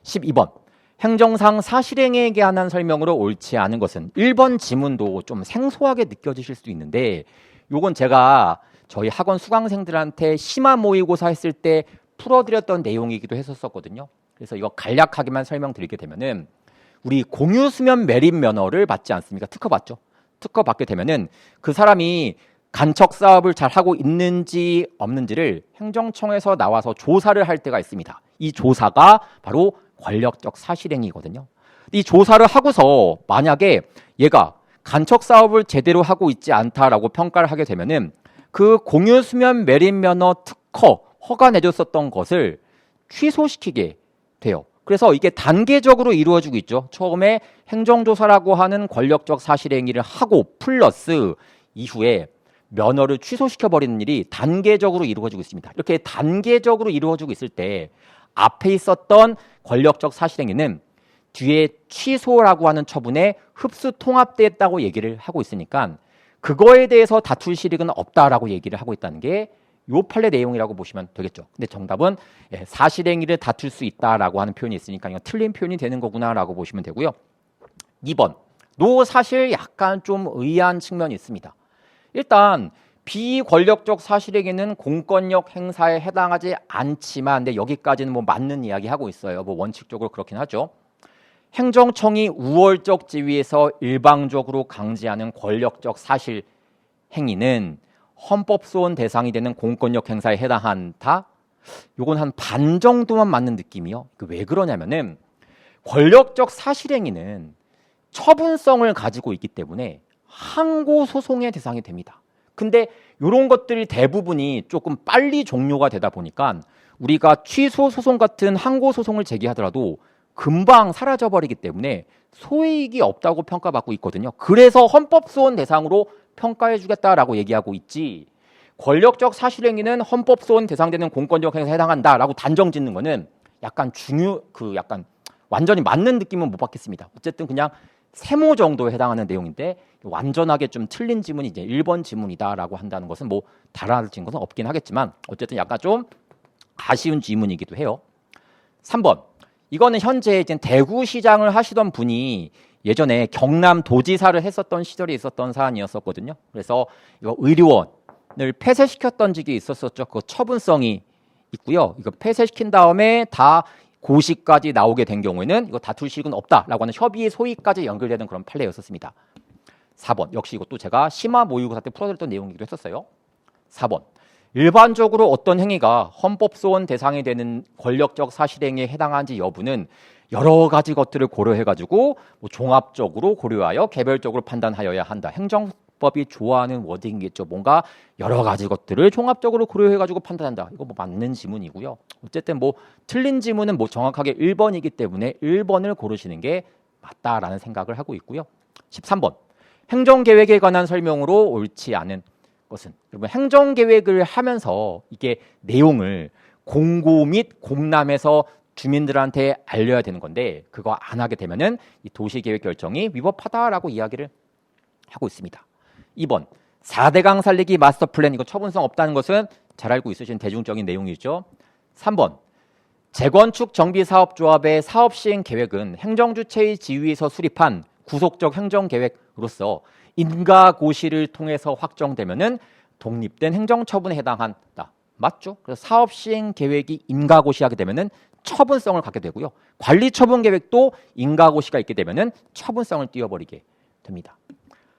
S1: 12번 행정상 사실행위에 관한 설명으로 옳지 않은 것은 1번 지문도 좀 생소하게 느껴지실 수도 있는데 요건 제가 저희 학원 수강생들한테 심화 모의고사 했을 때 풀어드렸던 내용이기도 했었거든요. 그래서 이거 간략하게만 설명드리게 되면은 우리 공유수면 매립 면허를 받지 않습니까? 특허 받죠. 특허 받게 되면은 그 사람이 간척 사업을 잘 하고 있는지 없는지를 행정청에서 나와서 조사를 할 때가 있습니다. 이 조사가 바로 권력적 사실행위거든요. 이 조사를 하고서 만약에 얘가 간척 사업을 제대로 하고 있지 않다라고 평가를 하게 되면은 그 공유수면 매립면허 특허 허가 내줬었던 것을 취소시키게 돼요. 그래서 이게 단계적으로 이루어지고 있죠. 처음에 행정조사라고 하는 권력적 사실행위를 하고 플러스 이후에 면허를 취소시켜버리는 일이 단계적으로 이루어지고 있습니다. 이렇게 단계적으로 이루어지고 있을 때 앞에 있었던 권력적 사실행위는 뒤에 취소라고 하는 처분에 흡수 통합됐다고 얘기를 하고 있으니까 그거에 대해서 다툴 실익은 없다라고 얘기를 하고 있다는 게 요 판례 내용이라고 보시면 되겠죠. 근데 정답은 사실행위를 다툴 수 있다라고 하는 표현이 있으니까 이거 틀린 표현이 되는 거구나라고 보시면 되고요. 2번. 요 사실 약간 좀 의아한 측면이 있습니다. 일단 비권력적 사실행위는 공권력 행사에 해당하지 않지만 근데 여기까지는 뭐 맞는 이야기 하고 있어요. 뭐 원칙적으로 그렇긴 하죠. 행정청이 우월적 지위에서 일방적으로 강제하는 권력적 사실 행위는 헌법소원 대상이 되는 공권력 행사에 해당한다. 요건 한 반 정도만 맞는 느낌이요. 왜 그러냐면은 권력적 사실 행위는 처분성을 가지고 있기 때문에 항고 소송의 대상이 됩니다. 근데 이런 것들이 대부분이 조금 빨리 종료가 되다 보니까 우리가 취소 소송 같은 항고 소송을 제기하더라도 금방 사라져버리기 때문에 소이익이 없다고 평가받고 있거든요. 그래서 헌법소원 대상으로 평가해주겠다라고 얘기하고 있지 권력적 사실행위는 헌법소원 대상되는 공권력 행사에 해당한다라고 단정 짓는 거는 약간 약간 완전히 맞는 느낌은 못 받겠습니다. 어쨌든 그냥 세모 정도에 해당하는 내용인데 완전하게 좀 틀린 지문이 이제 1번 지문이다라고 한다는 것은 뭐 달라진 것은 없긴 하겠지만 어쨌든 약간 좀 아쉬운 지문이기도 해요. 3번. 이거는 현재 이제 대구시장을 하시던 분이 예전에 경남도지사를 했었던 시절에 있었던 사안이었었거든요. 그래서 이거 의료원을 폐쇄시켰던 적이 있었었죠. 그 처분성이 있고요. 이거 폐쇄시킨 다음에 다 고시까지 나오게 된 경우에는 이거 다툴 실익은 없다라고 하는 협의 소위까지 연결되는 그런 판례였었습니다. 4번. 역시 이것도 제가 심화 모의고사 때 풀어드렸던 내용이기도 했었어요. 4번. 일반적으로 어떤 행위가 헌법소원 대상이 되는 권력적 사실행위에 해당하는지 여부는 여러 가지 것들을 고려해가지고 뭐 종합적으로 고려하여 개별적으로 판단하여야 한다. 행정법이 좋아하는 워딩이겠죠. 뭔가 여러 가지 것들을 종합적으로 고려해가지고 판단한다. 이거 뭐 맞는 지문이고요. 어쨌든 뭐 틀린 지문은 뭐 정확하게 1번이기 때문에 1번을 고르시는 게 맞다라는 생각을 하고 있고요. 13번. 행정계획에 관한 설명으로 옳지 않은 것은 여러분 행정계획을 하면서 이게 내용을 공고 및 공람에서 주민들한테 알려야 되는 건데 그거 안 하게 되면은 이 도시계획 결정이 위법하다라고 이야기를 하고 있습니다. 2번 4대강 살리기 마스터 플랜 이거 처분성 없다는 것은 잘 알고 있으신 대중적인 내용이죠. 3번 재건축 정비사업조합의 사업시행 계획은 행정주체의 지위에서 수립한 구속적 행정계획으로서 인가고시를 통해서 확정되면은 독립된 행정처분에 해당한다. 맞죠? 그래서 사업시행 계획이 인가고시하게 되면은 처분성을 갖게 되고요. 관리처분계획도 인가고시가 있게 되면은 처분성을 띄워버리게 됩니다.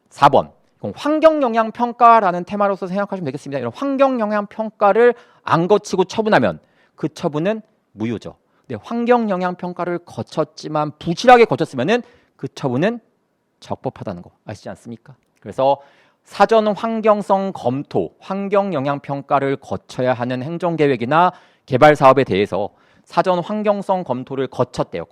S1: 4번 환경영향평가라는 테마로서 생각하시면 되겠습니다. 이런 환경영향평가를 안 거치고 처분하면 그 처분은 무효죠. 근데 환경영향평가를 거쳤지만 부실하게 거쳤으면은 그 처분은 적법하다는 거 아시지 않습니까? 그래서 사전 환경성 검토, 환경영향평가를 거쳐야 하는 행정계획이나 개발사업에 대해서 사전 환경성 검토를 거쳤대요.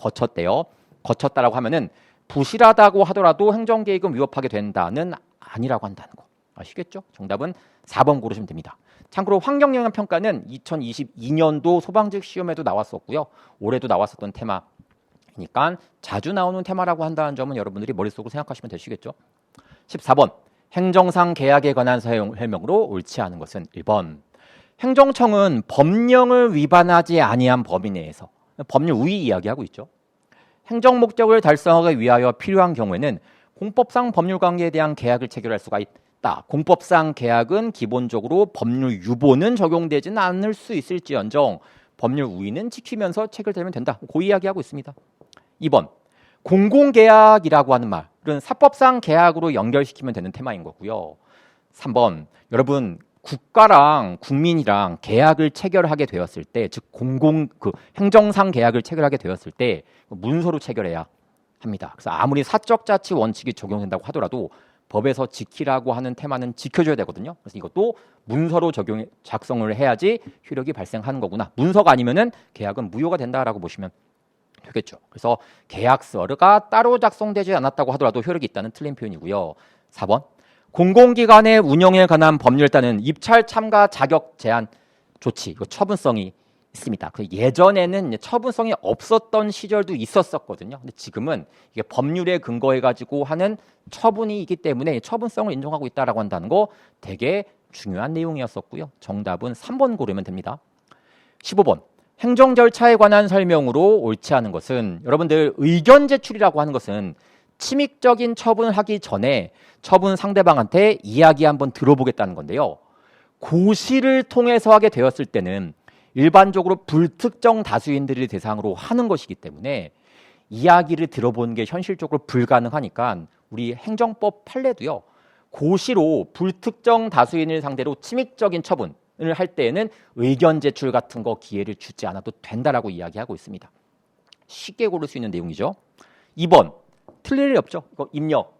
S1: 거쳤다라고 하면은 부실하다고 하더라도 행정계획은 위법하게 된다는 아니라고 한다는 거 아시겠죠? 정답은 4번 고르시면 됩니다. 참고로 환경영향평가는 2022년도 소방직 시험에도 나왔었고요. 올해도 나왔었던 테마니까 자주 나오는 테마라고 한다는 점은 여러분들이 머릿속으로 생각하시면 되시겠죠? 14번 행정상 계약에 관한 설명으로 옳지 않은 것은 1번 행정청은 법령을 위반하지 아니한 범위 내에서 법률 우위 이야기하고 있죠. 행정 목적을 달성하기 위하여 필요한 경우에는 공법상 법률 관계에 대한 계약을 체결할 수가 있다. 공법상 계약은 기본적으로 법률 유보는 적용되지는 않을 수 있을지언정 법률 우위는 지키면서 체결되면 된다. 그 이야기하고 있습니다. 2번 공공계약이라고 하는 말은 사법상 계약으로 연결시키면 되는 테마인 거고요. 3번 여러분 국가랑 국민이랑 계약을 체결하게 되었을 때, 즉 행정상 계약을 체결하게 되었을 때 문서로 체결해야 합니다. 그래서 아무리 사적자치 원칙이 적용된다고 하더라도 법에서 지키라고 하는 테마는 지켜줘야 되거든요. 그래서 이것도 문서로 작성을 해야지 효력이 발생하는 거구나. 문서가 아니면은 계약은 무효가 된다라고 보시면 되겠죠. 그래서 계약서가 따로 작성되지 않았다고 하더라도 효력이 있다는 틀린 표현이고요. 4번 공공기관의 운영에 관한 법률에 따른 입찰 참가 자격 제한 조치, 이거 처분성이 있습니다. 예전에는 처분성이 없었던 시절도 있었었거든요. 근데 지금은 이게 법률에 근거해 가지고 하는 처분이 있기 때문에 처분성을 인정하고 있다라고 한다는 거 되게 중요한 내용이었었고요. 정답은 3번 고르면 됩니다. 15번 행정 절차에 관한 설명으로 옳지 않은 것은, 여러분들 의견 제출이라고 하는 것은 침익적인 처분을 하기 전에 처분 상대방한테 이야기 한번 들어보겠다는 건데요. 고시를 통해서 하게 되었을 때는 일반적으로 불특정 다수인들을 대상으로 하는 것이기 때문에 이야기를 들어보는 게 현실적으로 불가능하니까 우리 행정법 판례도요. 고시로 불특정 다수인을 상대로 침익적인 처분을 할 때에는 의견 제출 같은 거 기회를 주지 않아도 된다라고 이야기하고 있습니다. 쉽게 고를 수 있는 내용이죠. 2번 틀릴 일 없죠. 이거 입력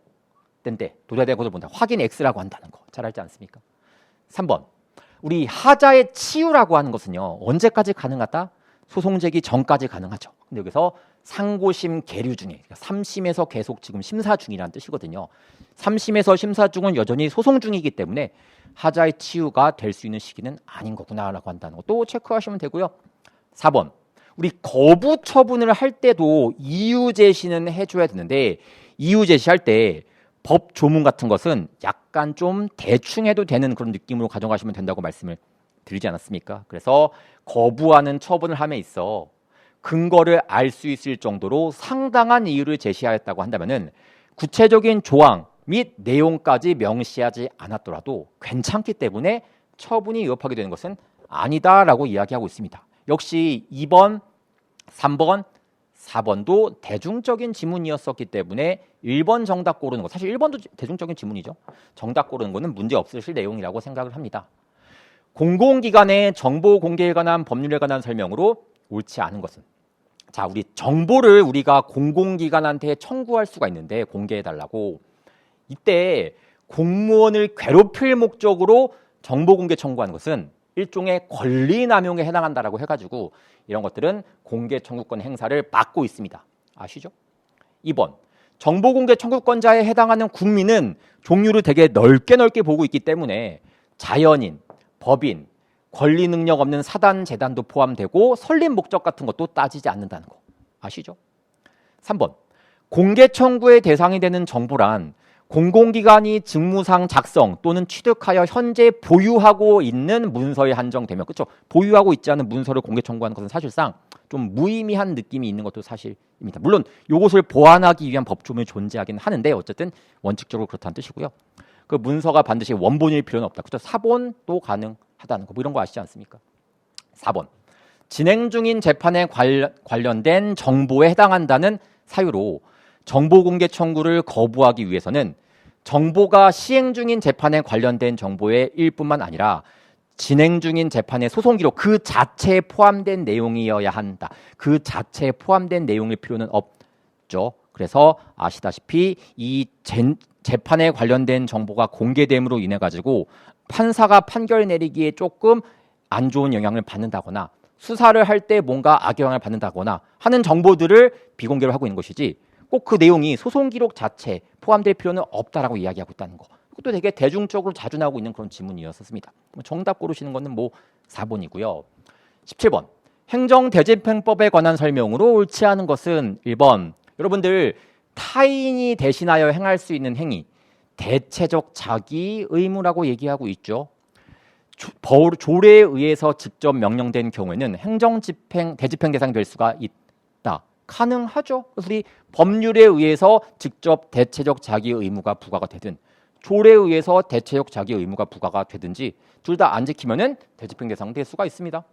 S1: 된데 도달되고도 본다. 확인 X라고 한다는 거 잘 알지 않습니까? 3번 우리 하자의 치유라고 하는 것은요. 언제까지 가능하다? 소송 제기 전까지 가능하죠. 근데 여기서 상고심 계류 중에 3심에서 계속 지금 심사 중이라는 뜻이거든요. 3심에서 심사 중은 여전히 소송 중이기 때문에 하자의 치유가 될 수 있는 시기는 아닌 거구나라고 한다는 것도 체크하시면 되고요. 4번 우리 거부 처분을 할 때도 이유 제시는 해줘야 되는데 이유 제시할 때 법 조문 같은 것은 약간 좀 대충 해도 되는 그런 느낌으로 가져가시면 된다고 말씀을 드리지 않았습니까? 그래서 거부하는 처분을 함에 있어 근거를 알 수 있을 정도로 상당한 이유를 제시하였다고 한다면은 구체적인 조항 및 내용까지 명시하지 않았더라도 괜찮기 때문에 처분이 위협하게 되는 것은 아니다라고 이야기하고 있습니다. 역시 2번, 3번, 4번도 대중적인 지문이었었기 때문에 1번 정답 고르는 거, 사실 1번도 대중적인 지문이죠. 정답 고르는 거는 문제 없으실 내용이라고 생각을 합니다. 공공기관의 정보 공개에 관한 법률에 관한 설명으로 옳지 않은 것은, 자, 우리 정보를 우리가 공공기관한테 청구할 수가 있는데 공개해달라고, 이때 공무원을 괴롭힐 목적으로 정보 공개 청구하는 것은 일종의 권리 남용에 해당한다라고 해가지고 이런 것들은 공개 청구권 행사를 막고 있습니다. 아시죠? 2번 정보 공개 청구권자에 해당하는 국민은 종류를 되게 넓게 보고 있기 때문에 자연인, 법인, 권리 능력 없는 사단, 재단도 포함되고 설립 목적 같은 것도 따지지 않는다는 거 아시죠? 3번 공개 청구의 대상이 되는 정보란 공공기관이 직무상 작성 또는 취득하여 현재 보유하고 있는 문서에 한정되면, 그렇죠? 보유하고 있지 않은 문서를 공개 청구하는 것은 사실상 좀 무의미한 느낌이 있는 것도 사실입니다. 물론 이것을 보완하기 위한 법조문이 존재하긴 하는데 어쨌든 원칙적으로 그렇다는 뜻이고요. 그 문서가 반드시 원본일 필요는 없다. 그렇죠? 사본도 가능하다는 거, 뭐 이런 거 아시지 않습니까? 4번 진행 중인 재판에 관련된 정보에 해당한다는 사유로 정보 공개 청구를 거부하기 위해서는 정보가 시행 중인 재판에 관련된 정보의 일뿐만 아니라 진행 중인 재판의 소송 기록 그 자체에 포함된 내용이어야 한다. 그 자체에 포함된 내용일 필요는 없죠. 그래서 아시다시피 이 재판에 관련된 정보가 공개됨으로 인해 가지고 판사가 판결 내리기에 조금 안 좋은 영향을 받는다거나 수사를 할 때 뭔가 악영향을 받는다거나 하는 정보들을 비공개로 하고 있는 것이지 꼭 그 내용이 소송 기록 자체에 포함될 필요는 없다라고 이야기하고 있다는 거. 그것도 되게 대중적으로 자주 나오고 있는 그런 지문이었습니다. 정답 고르시는 거는 뭐 4번이고요. 17번 행정대집행법에 관한 설명으로 옳지 않은 것은 1번 여러분들 타인이 대신하여 행할 수 있는 행위 대체적 자기 의무라고 얘기하고 있죠. 조례에 의해서 직접 명령된 경우에는 대집행 대상이 될 수가 있다. 가능하죠. 그래서 우리 법률에 의해서 직접 대체적 자기 의무가 부과가 되든 조례에 의해서 대체적 자기 의무가 부과가 되든지 둘 다 안 지키면은 대집행 대상 될 수가 있습니다.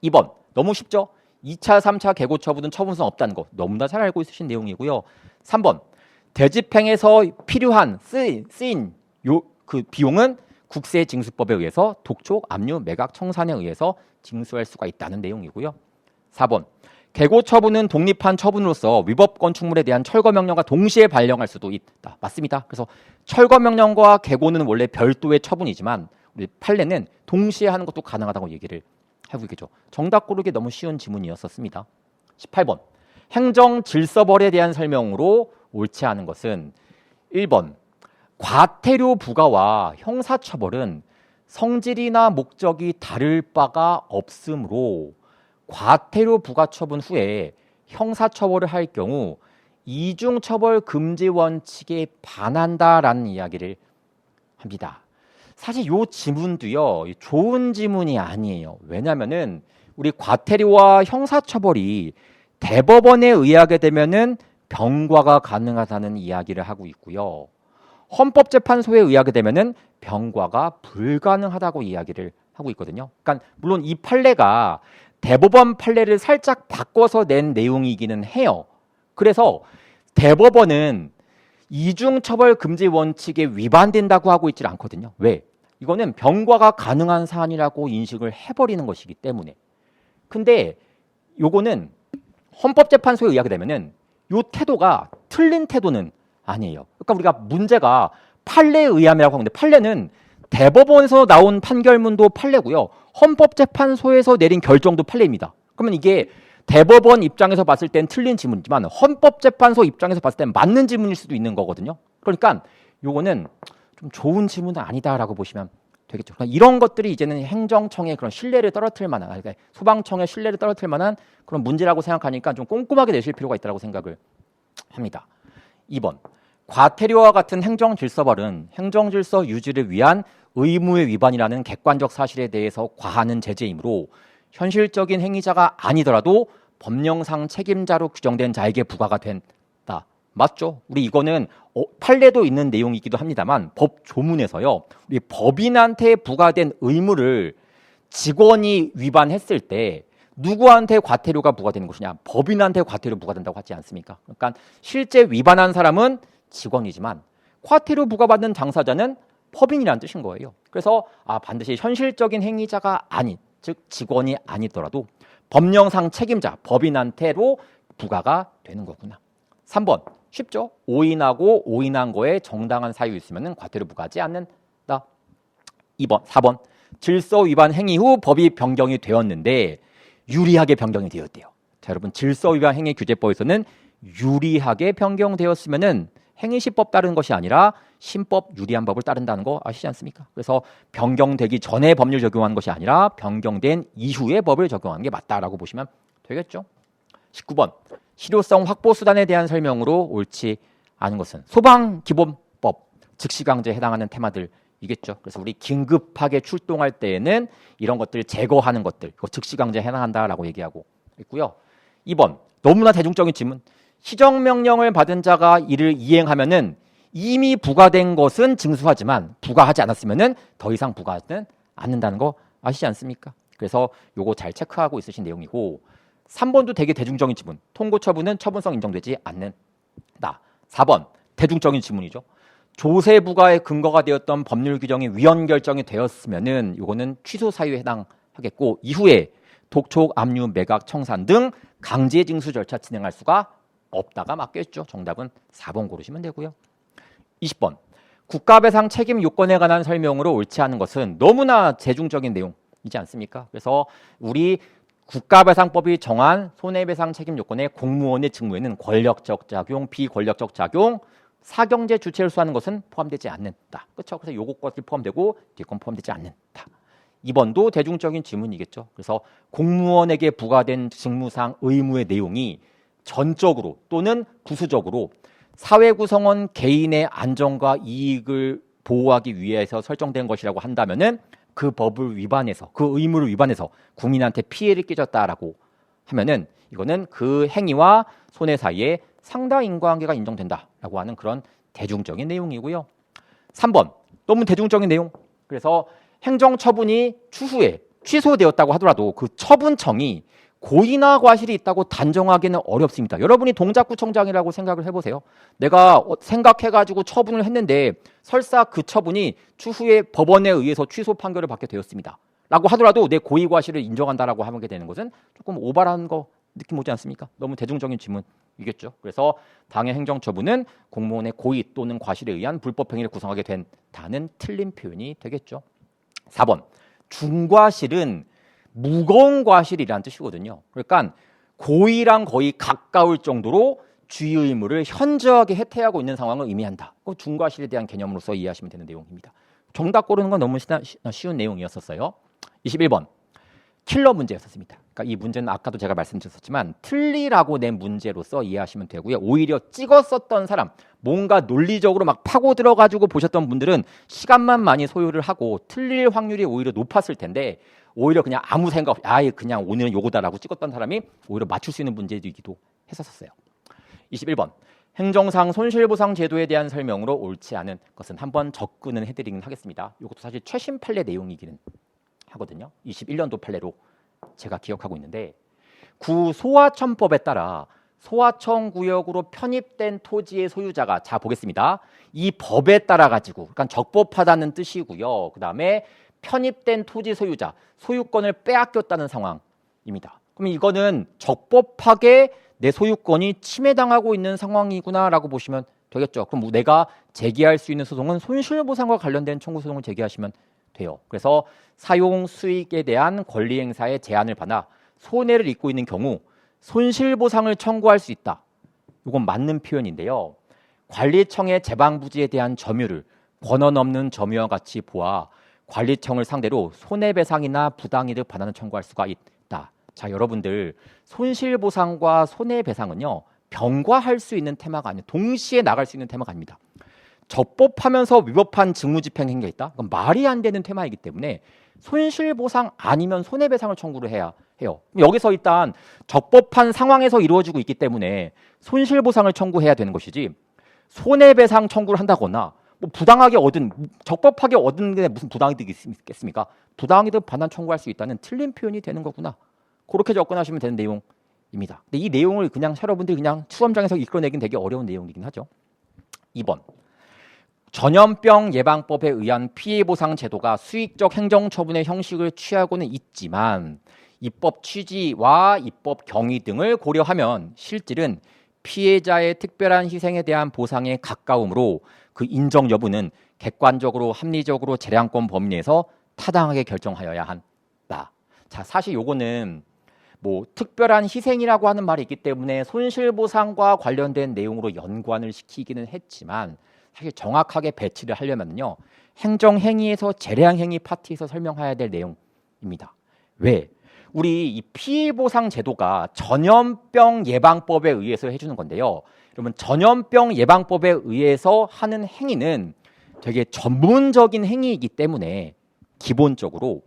S1: 2번 너무 쉽죠. 2차, 3차 개고 처분은 처분성 없다는 거 너무나 잘 알고 있으신 내용이고요. 3번 대집행에서 필요한 쓰인 그 비용은 국세징수법에 의해서 독촉, 압류, 매각, 청산에 의해서 징수할 수가 있다는 내용이고요. 4번 개고 처분은 독립한 처분으로서 위법 건축물에 대한 철거 명령과 동시에 발령할 수도 있다. 맞습니다. 그래서 철거 명령과 개고는 원래 별도의 처분이지만 우리 판례는 동시에 하는 것도 가능하다고 얘기를 하고 있겠죠. 정답 고르기 너무 쉬운 지문이었었습니다. 18번. 행정 질서벌에 대한 설명으로 옳지 않은 것은 1번. 과태료 부과와 형사처벌은 성질이나 목적이 다를 바가 없으므로 과태료 부과 처분 후에 형사처벌을 할 경우 이중처벌 금지 원칙에 반한다라는 이야기를 합니다. 사실 이 지문도요, 좋은 지문이 아니에요. 왜냐하면은 우리 과태료와 형사처벌이 대법원에 의하게 되면은 병과가 가능하다는 이야기를 하고 있고요. 헌법재판소에 의하게 되면은 병과가 불가능하다고 이야기를 하고 있거든요. 그러니까 물론 이 판례가 대법원 판례를 살짝 바꿔서 낸 내용이기는 해요. 그래서 대법원은 이중처벌 금지 원칙에 위반된다고 하고 있지 않거든요. 왜? 이거는 병과가 가능한 사안이라고 인식을 해버리는 것이기 때문에. 근데 요거는 헌법재판소에 의하게 되면은 요 태도가 틀린 태도는 아니에요. 그러니까 우리가 문제가 판례에 의함이라고 하는데 판례는 대법원에서 나온 판결문도 판례고요. 헌법재판소에서 내린 결정도 판례입니다. 그러면 이게 대법원 입장에서 봤을 땐 틀린 지문이지만 헌법재판소 입장에서 봤을 땐 맞는 지문일 수도 있는 거거든요. 그러니까 요거는 좀 좋은 지문은 아니다라고 보시면 되겠죠. 그러니까 이런 것들이 이제는 행정청의 그런 신뢰를 떨어뜨릴 만한, 그러니까 소방청의 신뢰를 떨어뜨릴 만한 그런 문제라고 생각하니까 좀 꼼꼼하게 내실 필요가 있다고 생각을 합니다. 2번. 과태료와 같은 행정질서벌은 행정질서 유지를 위한 의무의 위반이라는 객관적 사실에 대해서 과하는 제재이므로 현실적인 행위자가 아니더라도 법령상 책임자로 규정된 자에게 부과가 된다. 맞죠? 우리 이거는 판례도 있는 내용이기도 합니다만 법 조문에서요. 우리 법인한테 부과된 의무를 직원이 위반했을 때 누구한테 과태료가 부과되는 것이냐? 법인한테 과태료 부과된다고 하지 않습니까? 그러니까 실제 위반한 사람은 직원이지만 과태료 부과받는 당사자는 법인이라는 뜻인 거예요. 그래서 반드시 현실적인 행위자가 아닌, 즉 직원이 아니더라도 법령상 책임자, 법인한테로 부과가 되는 거구나. 3번. 쉽죠? 오인하고 오인한 거에 정당한 사유 있으면 과태료 부과하지 않는다. 2번, 4번. 질서 위반 행위 후 법이 변경이 되었는데 유리하게 변경이 되었대요. 자, 여러분 질서 위반 행위 규제법에서는 유리하게 변경되었으면은 행위시법 따르는 것이 아니라 신법 유리한 법을 따른다는 거 아시지 않습니까? 그래서 변경되기 전에 법률 적용하는 것이 아니라 변경된 이후에 법을 적용하는 게 맞다라고 보시면 되겠죠. 19번. 실효성 확보 수단에 대한 설명으로 옳지 않은 것은 소방기본법, 즉시강제에 해당하는 테마들이겠죠. 그래서 우리 긴급하게 출동할 때에는 이런 것들을 제거하는 것들, 즉시강제에 해당한다라고 얘기하고 있고요. 2번. 너무나 대중적인 질문. 시정명령을 받은 자가 이를 이행하면은 이미 부과된 것은 징수하지만 부과하지 않았으면은 더 이상 부과하지는 않는다는 거 아시지 않습니까? 그래서 요거 잘 체크하고 있으신 내용이고 3번도 되게 대중적인 지문. 통고 처분은 처분성 인정되지 않는다. 4번 대중적인 지문이죠. 조세 부과의 근거가 되었던 법률 규정이 위헌 결정이 되었으면은 요거는 취소 사유에 해당하겠고 이후에 독촉, 압류, 매각, 청산 등 강제 징수 절차 진행할 수가 없다가 맞겠죠. 정답은 4번 고르시면 되고요. 20번. 국가배상 책임 요건에 관한 설명으로 옳지 않은 것은 너무나 대중적인 내용이지 않습니까? 그래서 우리 국가배상법이 정한 손해배상 책임 요건의 공무원의 직무에는 권력적 작용, 비권력적 작용, 사경제 주체를 수하는 것은 포함되지 않는다. 그렇죠? 그래서 요것까지 포함되고 뒷건 포함되지 않는다. 2번도 대중적인 질문이겠죠. 그래서 공무원에게 부과된 직무상 의무의 내용이 전적으로 또는 부수적으로 사회 구성원 개인의 안전과 이익을 보호하기 위해서 설정된 것이라고 한다면은 그 법을 위반해서 그 의무를 위반해서 국민한테 피해를 끼쳤다라고 하면은 이거는 그 행위와 손해 사이에 상당 인과관계가 인정된다라고 하는 그런 대중적인 내용이고요. 3번 너무 대중적인 내용. 그래서 행정처분이 추후에 취소되었다고 하더라도 그 처분청이 고의나 과실이 있다고 단정하기는 어렵습니다. 여러분이 동작구청장이라고 생각을 해보세요. 내가 생각해가지고 처분을 했는데 설사 그 처분이 추후에 법원에 의해서 취소 판결을 받게 되었습니다. 라고 하더라도 내 고의 과실을 인정한다라고 하게 되는 것은 조금 오바라는 거 느낌 오지 않습니까? 너무 대중적인 질문이겠죠. 그래서 당해 행정처분은 공무원의 고의 또는 과실에 의한 불법 행위를 구성하게 된다는 틀린 표현이 되겠죠. 4번 중과실은 무거운 과실이라는 뜻이거든요. 그러니까 고의랑 거의 가까울 정도로 주의 의무를 현저하게 해태하고 있는 상황을 의미한다. 중과실에 대한 개념으로서 이해하시면 되는 내용입니다. 정답 고르는 건 너무 쉬운 내용이었었어요. 21번 킬러 문제였었습니다. 그러니까 이 문제는 아까도 제가 말씀드렸었지만 틀리라고 낸 문제로서 이해하시면 되고요. 오히려 찍었었던 사람, 뭔가 논리적으로 막 파고 들어가지고 보셨던 분들은 시간만 많이 소요를 하고 틀릴 확률이 오히려 높았을 텐데 오히려 그냥 아무 생각 없이 아예 그냥 오늘은 요거다라고 찍었던 사람이 오히려 맞출 수 있는 문제이기도 했었어요. 21번 행정상 손실보상 제도에 대한 설명으로 옳지 않은 것은 한번 접근은 해드리긴 하겠습니다. 이것도 사실 최신 판례 내용이기는 하거든요. 21년도 판례로 제가 기억하고 있는데 구 소하천법에 따라 소하천 구역으로 편입된 토지의 소유자가 자 보겠습니다. 이 법에 따라 가지고 그러니까 적법하다는 뜻이고요. 그다음에 편입된 토지 소유자 소유권을 빼앗겼다는 상황입니다. 그럼 이거는 적법하게 내 소유권이 침해당하고 있는 상황이구나라고 보시면 되겠죠. 그럼 내가 제기할 수 있는 소송은 손실보상과 관련된 청구 소송을 제기하시면 돼요. 그래서 사용 수익에 대한 권리 행사에 제한을 받아 손해를 입고 있는 경우 손실보상을 청구할 수 있다. 이건 맞는 표현인데요. 관리청의 재방부지에 대한 점유를 권한 없는 점유와 같이 보아 관리청을 상대로 손해배상이나 부당이득 반환을 청구할 수가 있다. 자, 여러분들 손실보상과 손해배상은요 병과할 수 있는 테마가 아니에요. 동시에 나갈 수 있는 테마가 아닙니다. 적법하면서 위법한 직무집행 행위가 있다? 그건 말이 안 되는 테마이기 때문에 손실보상 아니면 손해배상을 청구를 해야 해요. 여기서 일단 적법한 상황에서 이루어지고 있기 때문에 손실보상을 청구해야 되는 것이지 손해배상 청구를 한다거나 뭐 부당하게 얻은 적법하게 얻은 게 무슨 부당이득이 있겠습니까? 부당이득 반환 청구할 수 있다는 틀린 표현이 되는 거구나. 그렇게 접근하시면 되는 내용입니다. 근데 이 내용을 그냥 여러분들이 그냥 시험장에서 이끌어내긴 되게 어려운 내용이긴 하죠. 2번 전염병 예방법에 의한 피해보상 제도가 수익적 행정처분의 형식을 취하고는 있지만 입법 취지와 입법 경위 등을 고려하면 실질은 피해자의 특별한 희생에 대한 보상에 가까우므로 그 인정 여부는 객관적으로 합리적으로 재량권 범위 내에서 타당하게 결정하여야 한다. 자, 사실 요거는 뭐 특별한 희생이라고 하는 말이 있기 때문에 손실보상과 관련된 내용으로 연관을 시키기는 했지만 사실 정확하게 배치를 하려면요 행정행위에서 재량행위 파트에서 설명해야 될 내용입니다. 왜? 우리 이 피해보상 제도가 전염병 예방법에 의해서 해주는 건데요. 여러분 전염병 예방법에 의해서 하는 행위는 되게 전문적인 행위이기 때문에 기본적으로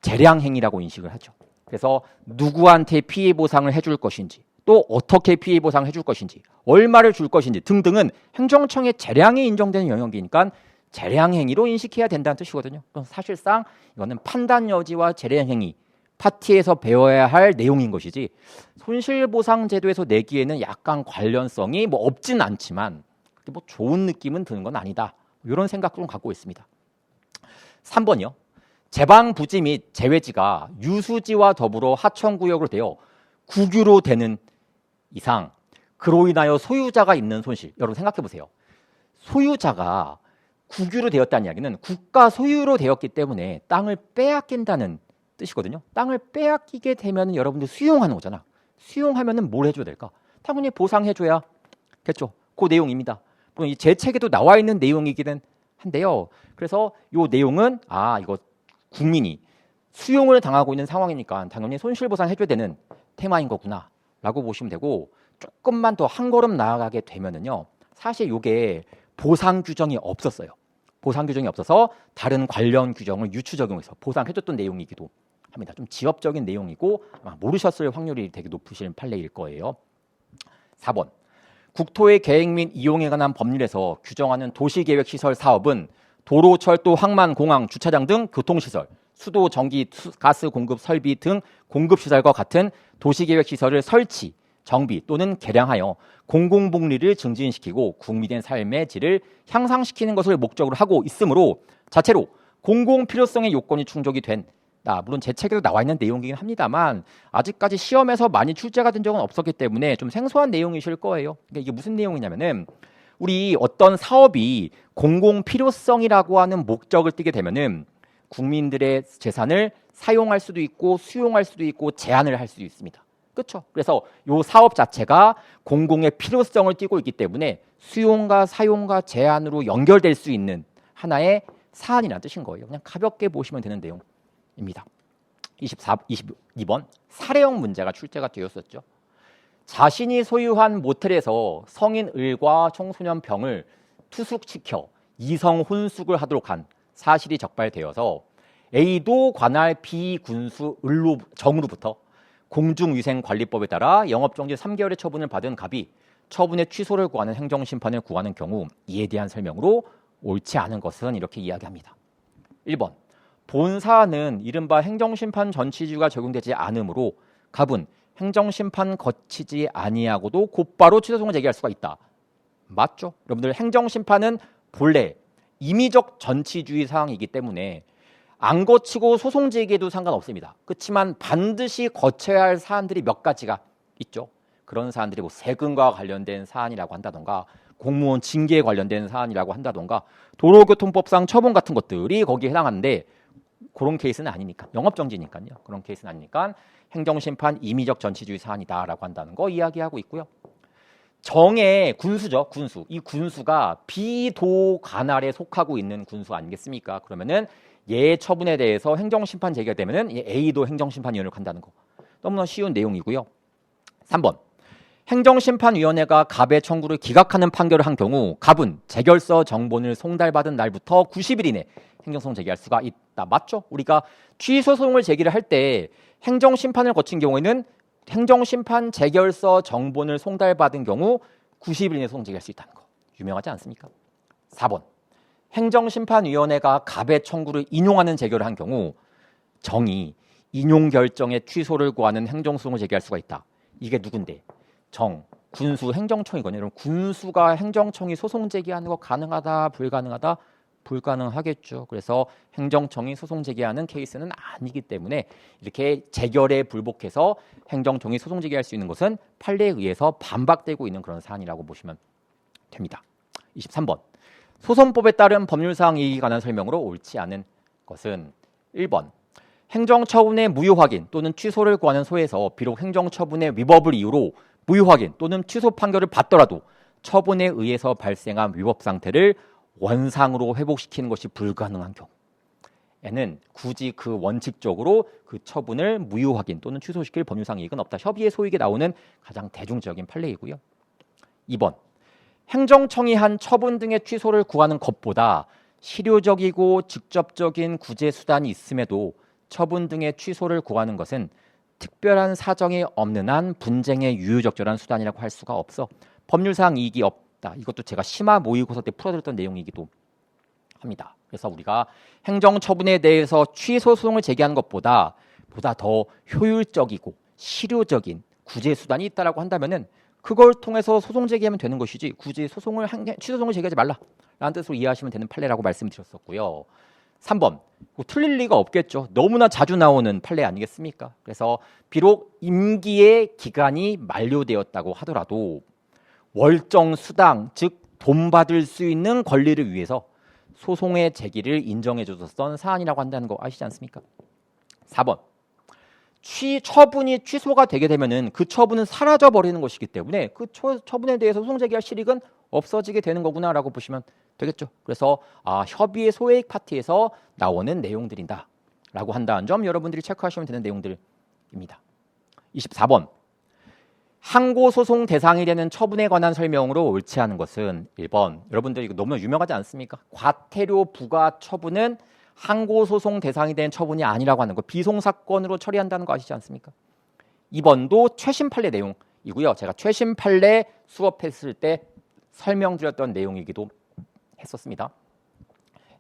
S1: 재량행위라고 인식을 하죠. 그래서 누구한테 피해보상을 해줄 것인지 또 어떻게 피해보상을 해줄 것인지 얼마를 줄 것인지 등등은 행정청의 재량이 인정되는 영역이니까 재량행위로 인식해야 된다는 뜻이거든요. 사실상 이거는 판단 여지와 재량행위 파트에서 배워야 할 내용인 것이지 손실보상 제도에서 내기에는 약간 관련성이 뭐 없진 않지만 뭐 좋은 느낌은 드는 건 아니다. 이런 생각 좀 갖고 있습니다. 3번이요. 재방부지 및 재외지가 유수지와 더불어 하천구역으로 되어 국유로 되는 이상 그로 인하여 소유자가 있는 손실. 여러분 생각해 보세요. 소유자가 국유로 되었다는 이야기는 국가 소유로 되었기 때문에 땅을 빼앗긴다는 뜻이거든요. 땅을 빼앗기게 되면 여러분들 수용하는 거잖아. 수용하면은 뭘 해줘야 될까? 당연히 보상해줘야겠죠. 그 내용입니다. 물론 이 제 책에도 나와 있는 내용이기는 한데요. 그래서 이 내용은 이거 국민이 수용을 당하고 있는 상황이니까 당연히 손실보상 해줘야 되는 테마인 거구나 라고 보시면 되고 조금만 더 한 걸음 나아가게 되면은요 사실 이게 보상 규정이 없었어요. 보상 규정이 없어서 다른 관련 규정을 유추 적용해서 보상해줬던 내용이기도 합니다. 좀 지엽적인 내용이고 아마 모르셨을 확률이 되게 높으신 판례일 거예요. 4번 국토의 계획 및 이용에 관한 법률에서 규정하는 도시계획시설 사업은 도로, 철도, 항만, 공항, 주차장 등 교통시설, 수도, 전기, 가스 공급 설비 등 공급시설과 같은 도시계획시설을 설치, 정비 또는 개량하여 공공복리를 증진시키고 국민의 삶의 질을 향상시키는 것을 목적으로 하고 있으므로 자체로 공공필요성의 요건이 충족이 된 물론 제 책에도 나와 있는 내용이긴 합니다만 아직까지 시험에서 많이 출제가 된 적은 없었기 때문에 좀 생소한 내용이실 거예요. 그러니까 이게 무슨 내용이냐면은 우리 어떤 사업이 공공 필요성이라고 하는 목적을 띠게 되면은 국민들의 재산을 사용할 수도 있고 수용할 수도 있고 제한을 할 수도 있습니다. 그렇죠? 그래서 이 사업 자체가 공공의 필요성을 띠고 있기 때문에 수용과 사용과 제한으로 연결될 수 있는 하나의 사안이라는 뜻인 거예요. 그냥 가볍게 보시면 되는 내용입니다. 22번 사례형 문제가 출제가 되었었죠. 자신이 소유한 모텔에서 성인 을과 청소년 병을 투숙시켜 이성 혼숙을 하도록 한 사실이 적발되어서 A도 관할 비군수 정으로부터 공중위생관리법에 따라 영업정지 3개월의 처분을 받은 갑이 처분의 취소를 구하는 행정심판을 구하는 경우 이에 대한 설명으로 옳지 않은 것은 이렇게 이야기합니다. 1번 본 사안은 이른바 행정심판 전치주의가 적용되지 않으므로 갑은 행정심판 거치지 아니하고도 곧바로 취소송을 제기할 수가 있다. 맞죠? 여러분들 행정심판은 본래 임의적 전치주의 사항이기 때문에 안 거치고 소송 제기해도 상관없습니다. 그렇지만 반드시 거쳐야 할 사안들이 몇 가지가 있죠. 그런 사안들이 뭐 세금과 관련된 사안이라고 한다던가 공무원 징계에 관련된 사안이라고 한다던가 도로교통법상 처분 같은 것들이 거기에 해당하는데 그런 케이스는 아니니까 영업정지니까요. 그런 케이스는 아니니까 행정심판 임의적 전치주의 사안이다라고 한다는 거 이야기하고 있고요. 정의 군수죠. 군수. 이 군수가 비도 관할에 속하고 있는 군수 아니겠습니까? 그러면은 얘 처분에 대해서 행정심판 제기가 되면은 A도 행정심판위원회를 간다는 거. 너무나 쉬운 내용이고요. 3번. 행정심판위원회가 갑의 청구를 기각하는 판결을 한 경우 갑은 재결서 정본을 송달받은 날부터 90일 이내 행정소송 제기할 수가 있다. 맞죠? 우리가 취소소송을 제기를 할 때 행정심판을 거친 경우에는 행정심판 재결서 정본을 송달받은 경우 90일 이내 소송 제기할 수 있다는 거. 유명하지 않습니까? 4번. 행정심판위원회가 갑의 청구를 인용하는 재결을 한 경우 정이 인용 결정의 취소를 구하는 행정소송을 제기할 수가 있다. 이게 누군데? 군수, 행정청이거든요. 여러분, 군수가 행정청이 소송 제기하는 거 가능하다, 불가능하다? 불가능하겠죠. 그래서 행정청이 소송 제기하는 케이스는 아니기 때문에 이렇게 재결에 불복해서 행정청이 소송 제기할 수 있는 것은 판례에 의해서 반박되고 있는 그런 사안이라고 보시면 됩니다. 23번. 소송법에 따른 법률사항 이익에 관한 설명으로 옳지 않은 것은 1번. 행정처분의 무효확인 또는 취소를 구하는 소에서 비록 행정처분의 위법을 이유로 무효확인 또는 취소 판결을 받더라도 처분에 의해서 발생한 위법 상태를 원상으로 회복시키는 것이 불가능한 경우에는 굳이 그 원칙적으로 그 처분을 무효확인 또는 취소시킬 법률상 이익은 없다. 협의의 소익에 나오는 가장 대중적인 판례이고요. 2번. 행정청이 한 처분 등의 취소를 구하는 것보다 실효적이고 직접적인 구제 수단이 있음에도 처분 등의 취소를 구하는 것은 특별한 사정이 없는 한 분쟁의 유효적절한 수단이라고 할 수가 없어 법률상 이익이 없다. 이것도 제가 심화 모의고사 때 풀어드렸던 내용이기도 합니다. 그래서 우리가 행정처분에 대해서 취소소송을 제기하는 것보다 더 효율적이고 실효적인 구제 수단이 있다라고 한다면은 그걸 통해서 소송 제기하면 되는 것이지 굳이 취소소송을 제기하지 말라라는 뜻으로 이해하시면 되는 판례라고 말씀드렸었고요. 3번. 틀릴 리가 없겠죠. 너무나 자주 나오는 판례 아니겠습니까? 그래서 비록 임기의 기간이 만료되었다고 하더라도 월정 수당, 즉 돈 받을 수 있는 권리를 위해서 소송의 제기를 인정해 줬었던 사안이라고 한다는 거 아시지 않습니까? 4번. 처분이 취소가 되게 되면은 그 처분은 사라져 버리는 것이기 때문에 그 처분에 대해서 소송 제기할 실익은 없어지게 되는 거구나라고 보시면 되겠죠. 그래서 협의의 소액 파티에서 나오는 내용들이다 라고 한다는 점 여러분들이 체크하시면 되는 내용들입니다. 24번. 항고소송 대상이 되는 처분에 관한 설명으로 옳지 않은 것은 1번. 여러분들 이거 너무 유명하지 않습니까? 과태료 부과 처분은 항고소송 대상이 된 처분이 아니라고 하는 거, 비송사건으로 처리한다는 거 아시지 않습니까? 2번도 최신 판례 내용이고요. 제가 최신 판례 수업했을 때 설명드렸던 내용이기도 했었습니다.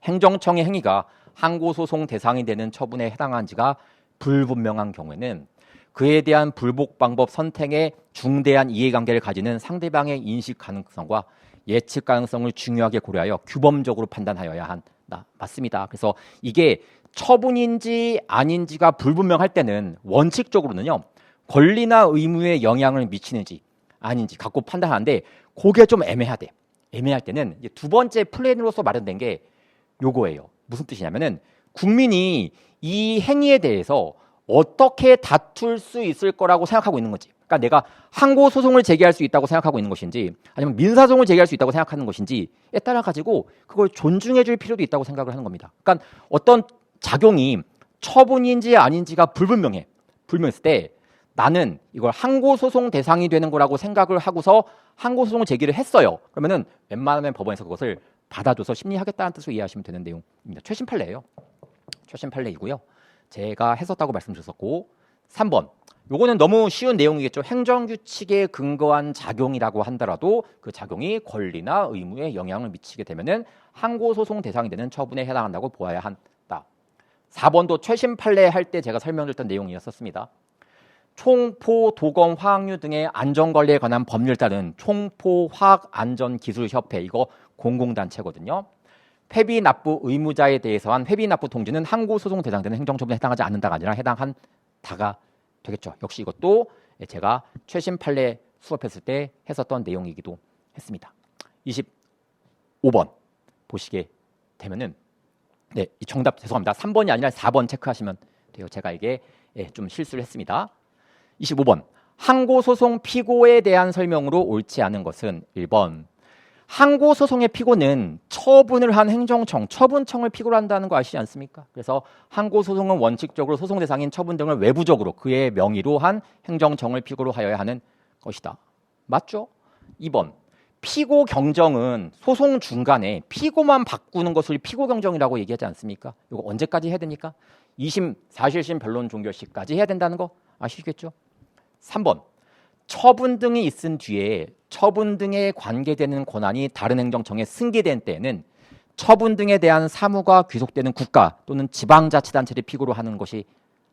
S1: 행정청의 행위가 항고소송 대상이 되는 처분에 해당한지가 불분명한 경우에는 그에 대한 불복 방법 선택에 중대한 이해관계를 가지는 상대방의 인식 가능성과 예측 가능성을 중요하게 고려하여 규범적으로 판단하여야 한다. 맞습니다. 그래서 이게 처분인지 아닌지가 불분명할 때는 원칙적으로는요, 권리나 의무에 영향을 미치는지 아닌지 갖고 판단하는데, 그게 좀 애매하대. 애매할 때는 이제 두 번째 플랜으로서 마련된 게 요거예요. 무슨 뜻이냐면은 국민이 이 행위에 대해서 어떻게 다툴 수 있을 거라고 생각하고 있는 거지. 그러니까 내가 항고 소송을 제기할 수 있다고 생각하고 있는 것인지, 아니면 민사소송을 제기할 수 있다고 생각하는 것인지에 따라 가지고 그걸 존중해 줄 필요도 있다고 생각을 하는 겁니다. 그러니까 어떤 작용이 처분인지 아닌지가 불분명했을 때 나는 이걸 항고 소송 대상이 되는 거라고 생각을 하고서 항고 소송을 제기를 했어요. 그러면은 웬만하면 법원에서 그것을 받아줘서 심리하겠다는 뜻으로 이해하시면 되는 내용입니다. 최신 판례예요. 최신 판례이고요. 제가 했었다고 말씀드렸었고, 3번. 요거는 너무 쉬운 내용이겠죠. 행정규칙에 근거한 작용이라고 한다라도 그 작용이 권리나 의무에 영향을 미치게 되면은 항고소송 대상이 되는 처분에 해당한다고 보아야 한다. 4번도 최신 판례 할 때 제가 설명드렸던 내용이었습니다. 총포, 도검, 화학류 등의 안전관리에 관한 법률 따른 총포화학안전기술협회, 이거 공공단체거든요. 회비 납부 의무자에 대해서 한 회비 납부 통지는 항고소송 대상되는 행정처분에 해당하지 않는다가 아니라 해당한다가 되겠죠. 역시 이것도 제가 최신 판례 수업했을 때 했었던 내용이기도 했습니다. 25번 보시게 되면은, 네, 이 정답 죄송합니다. 3번이 아니라 4번 체크하시면 돼요. 제가 이게 좀 실수를 했습니다. 25번. 항고소송 피고에 대한 설명으로 옳지 않은 것은 1번. 항고소송의 피고는 처분을 한 행정청, 처분청을 피고로 한다는 거 아시지 않습니까? 그래서 항고소송은 원칙적으로 소송 대상인 처분 등을 외부적으로 그의 명의로 한 행정청을 피고로 하여야 하는 것이다. 맞죠? 2번. 피고 경정은 소송 중간에 피고만 바꾸는 것을 피고 경정이라고 얘기하지 않습니까? 이거 언제까지 해야 됩니까? 2심, 4실심, 변론 종결시까지 해야 된다는 거 아시겠죠? 3번. 처분 등이 있은 뒤에 처분 등에 관계되는 권한이 다른 행정청에 승계된 때에는 처분 등에 대한 사무가 귀속되는 국가 또는 지방자치단체를 피고로 하는 것이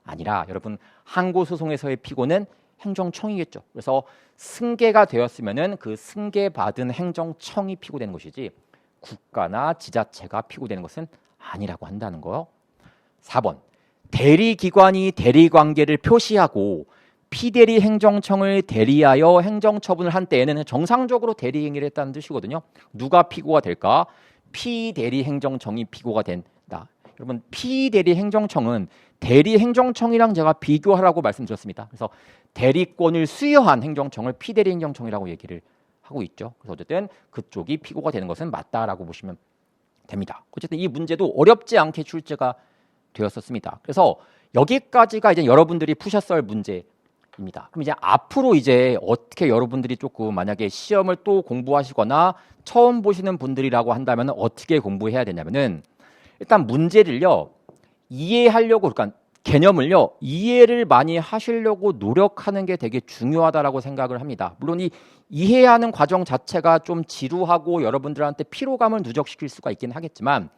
S1: 아니라, 여러분, 항고소송에서의 피고는 행정청이겠죠. 그래서 승계가 되었으면은 그 승계받은 행정청이 피고되는 것이지 국가나 지자체가 피고되는 것은 아니라고 한다는 거요. 4번. 대리기관이 대리관계를 표시하고 피대리 행정청을 대리하여 행정처분을 한 때에는 정상적으로 대리행위를 했다는 뜻이거든요. 누가 피고가 될까? 피대리 행정청이 피고가 된다. 여러분, 피대리 행정청은 대리 행정청이랑 제가 비교하라고 말씀드렸습니다. 그래서 대리권을 수여한 행정청을 피대리 행정청이라고 얘기를 하고 있죠. 그래서 어쨌든 그쪽이 피고가 되는 것은 맞다라고 보시면 됩니다. 어쨌든 이 문제도 어렵지 않게 출제가 되었었습니다. 그래서 여기까지가 이제 여러분들이 푸셨을 문제 입니다. 그럼 이제 앞으로 이제 어떻게 여러분들이 조금 만약에 시험을 또 공부하시거나 처음 보시는 분들이라고 한다면 어떻게 공부해야 되냐면은, 일단 문제를요 이해하려고, 그러니까 개념을요 이해를 많이 하시려고 노력하는 게 되게 중요하다라고 생각을 합니다. 물론 이 이해하는 과정 자체가 좀 지루하고 여러분들한테 피로감을 누적시킬 수가 있긴 하겠지만,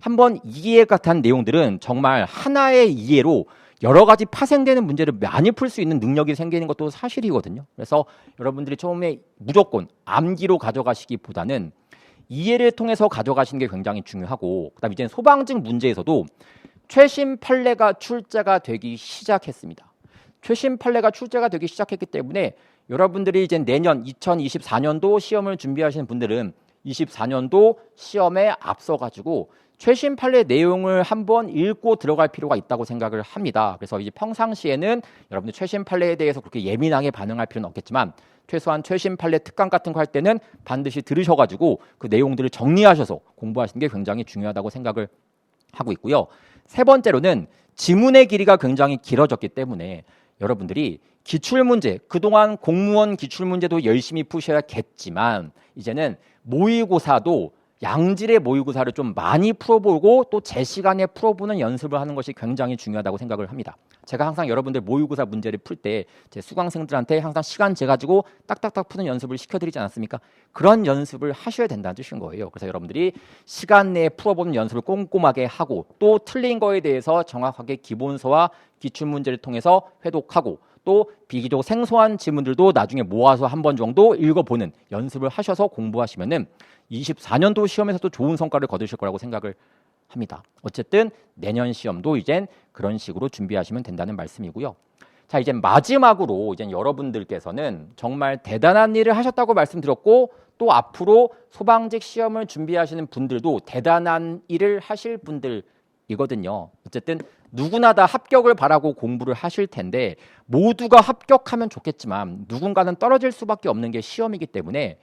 S1: 한번 이해가 된 내용들은 정말 하나의 이해로 여러 가지 파생되는 문제를 많이 풀 수 있는 능력이 생기는 것도 사실이거든요. 그래서 여러분들이 처음에 무조건 암기로 가져가시기보다는 이해를 통해서 가져가시는 게 굉장히 중요하고, 그다음 이제 소방직 문제에서도 최신 판례가 출제가 되기 시작했습니다. 최신 판례가 출제가 되기 시작했기 때문에 여러분들이 이제 내년 2024년도 시험을 준비하시는 분들은 24년도 시험에 앞서 가지고 최신 판례 내용을 한번 읽고 들어갈 필요가 있다고 생각을 합니다. 그래서 이제 평상시에는 여러분들 최신 판례에 대해서 그렇게 예민하게 반응할 필요는 없겠지만, 최소한 최신 판례 특강 같은 거 할 때는 반드시 들으셔가지고 그 내용들을 정리하셔서 공부하시는 게 굉장히 중요하다고 생각을 하고 있고요. 세 번째로는 지문의 길이가 굉장히 길어졌기 때문에 여러분들이 기출문제, 그동안 공무원 기출문제도 열심히 푸셔야겠지만 이제는 모의고사도 양질의 모의고사를 좀 많이 풀어보고 또 제 시간에 풀어보는 연습을 하는 것이 굉장히 중요하다고 생각을 합니다. 제가 항상 여러분들 모의고사 문제를 풀 때 제 수강생들한테 항상 시간 재가지고 딱딱딱 푸는 연습을 시켜드리지 않았습니까? 그런 연습을 하셔야 된다는 뜻인 거예요. 그래서 여러분들이 시간 내에 풀어보는 연습을 꼼꼼하게 하고, 또 틀린 거에 대해서 정확하게 기본서와 기출문제를 통해서 회독하고, 또 비교적 생소한 지문들도 나중에 모아서 한 번 정도 읽어보는 연습을 하셔서 공부하시면은 24년도 시험에서도 좋은 성과를 거두실 거라고 생각을 합니다. 어쨌든 내년 시험도 이젠 그런 식으로 준비하시면 된다는 말씀이고요. 자, 이제 마지막으로 이제 여러분들께서는 정말 대단한 일을 하셨다고 말씀드렸고 또 앞으로 소방직 시험을 준비하시는 분들도 대단한 일을 하실 분들이거든요. 어쨌든 누구나 다 합격을 바라고 공부를 하실 텐데 모두가 합격하면 좋겠지만 누군가는 떨어질 수밖에 없는 게 시험이기 때문에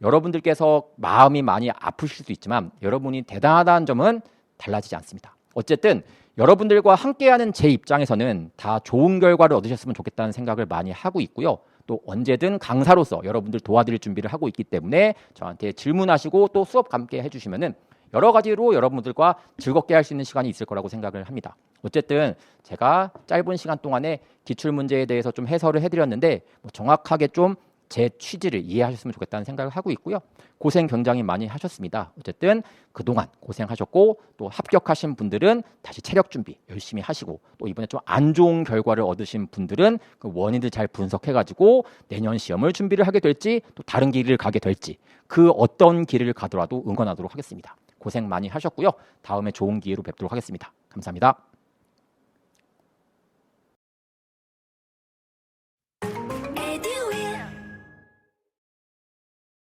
S1: 여러분들께서 마음이 많이 아프실 수 있지만 여러분이 대단하다는 점은 달라지지 않습니다. 어쨌든 여러분들과 함께하는 제 입장에서는 다 좋은 결과를 얻으셨으면 좋겠다는 생각을 많이 하고 있고요. 또 언제든 강사로서 여러분들 도와드릴 준비를 하고 있기 때문에 저한테 질문하시고 또 수업 함께 해주시면은 여러 가지로 여러분들과 즐겁게 할 수 있는 시간이 있을 거라고 생각을 합니다. 어쨌든 제가 짧은 시간 동안에 기출문제에 대해서 좀 해설을 해드렸는데 정확하게 좀 제 취지를 이해하셨으면 좋겠다는 생각을 하고 있고요. 고생 굉장히 많이 하셨습니다. 어쨌든 그동안 고생하셨고 또 합격하신 분들은 다시 체력 준비 열심히 하시고 또 이번에 좀 안 좋은 결과를 얻으신 분들은 그 원인을 잘 분석해가지고 내년 시험을 준비를 하게 될지 또 다른 길을 가게 될지 그 어떤 길을 가더라도 응원하도록 하겠습니다. 고생 많이 하셨고요. 다음에 좋은 기회로 뵙도록 하겠습니다. 감사합니다.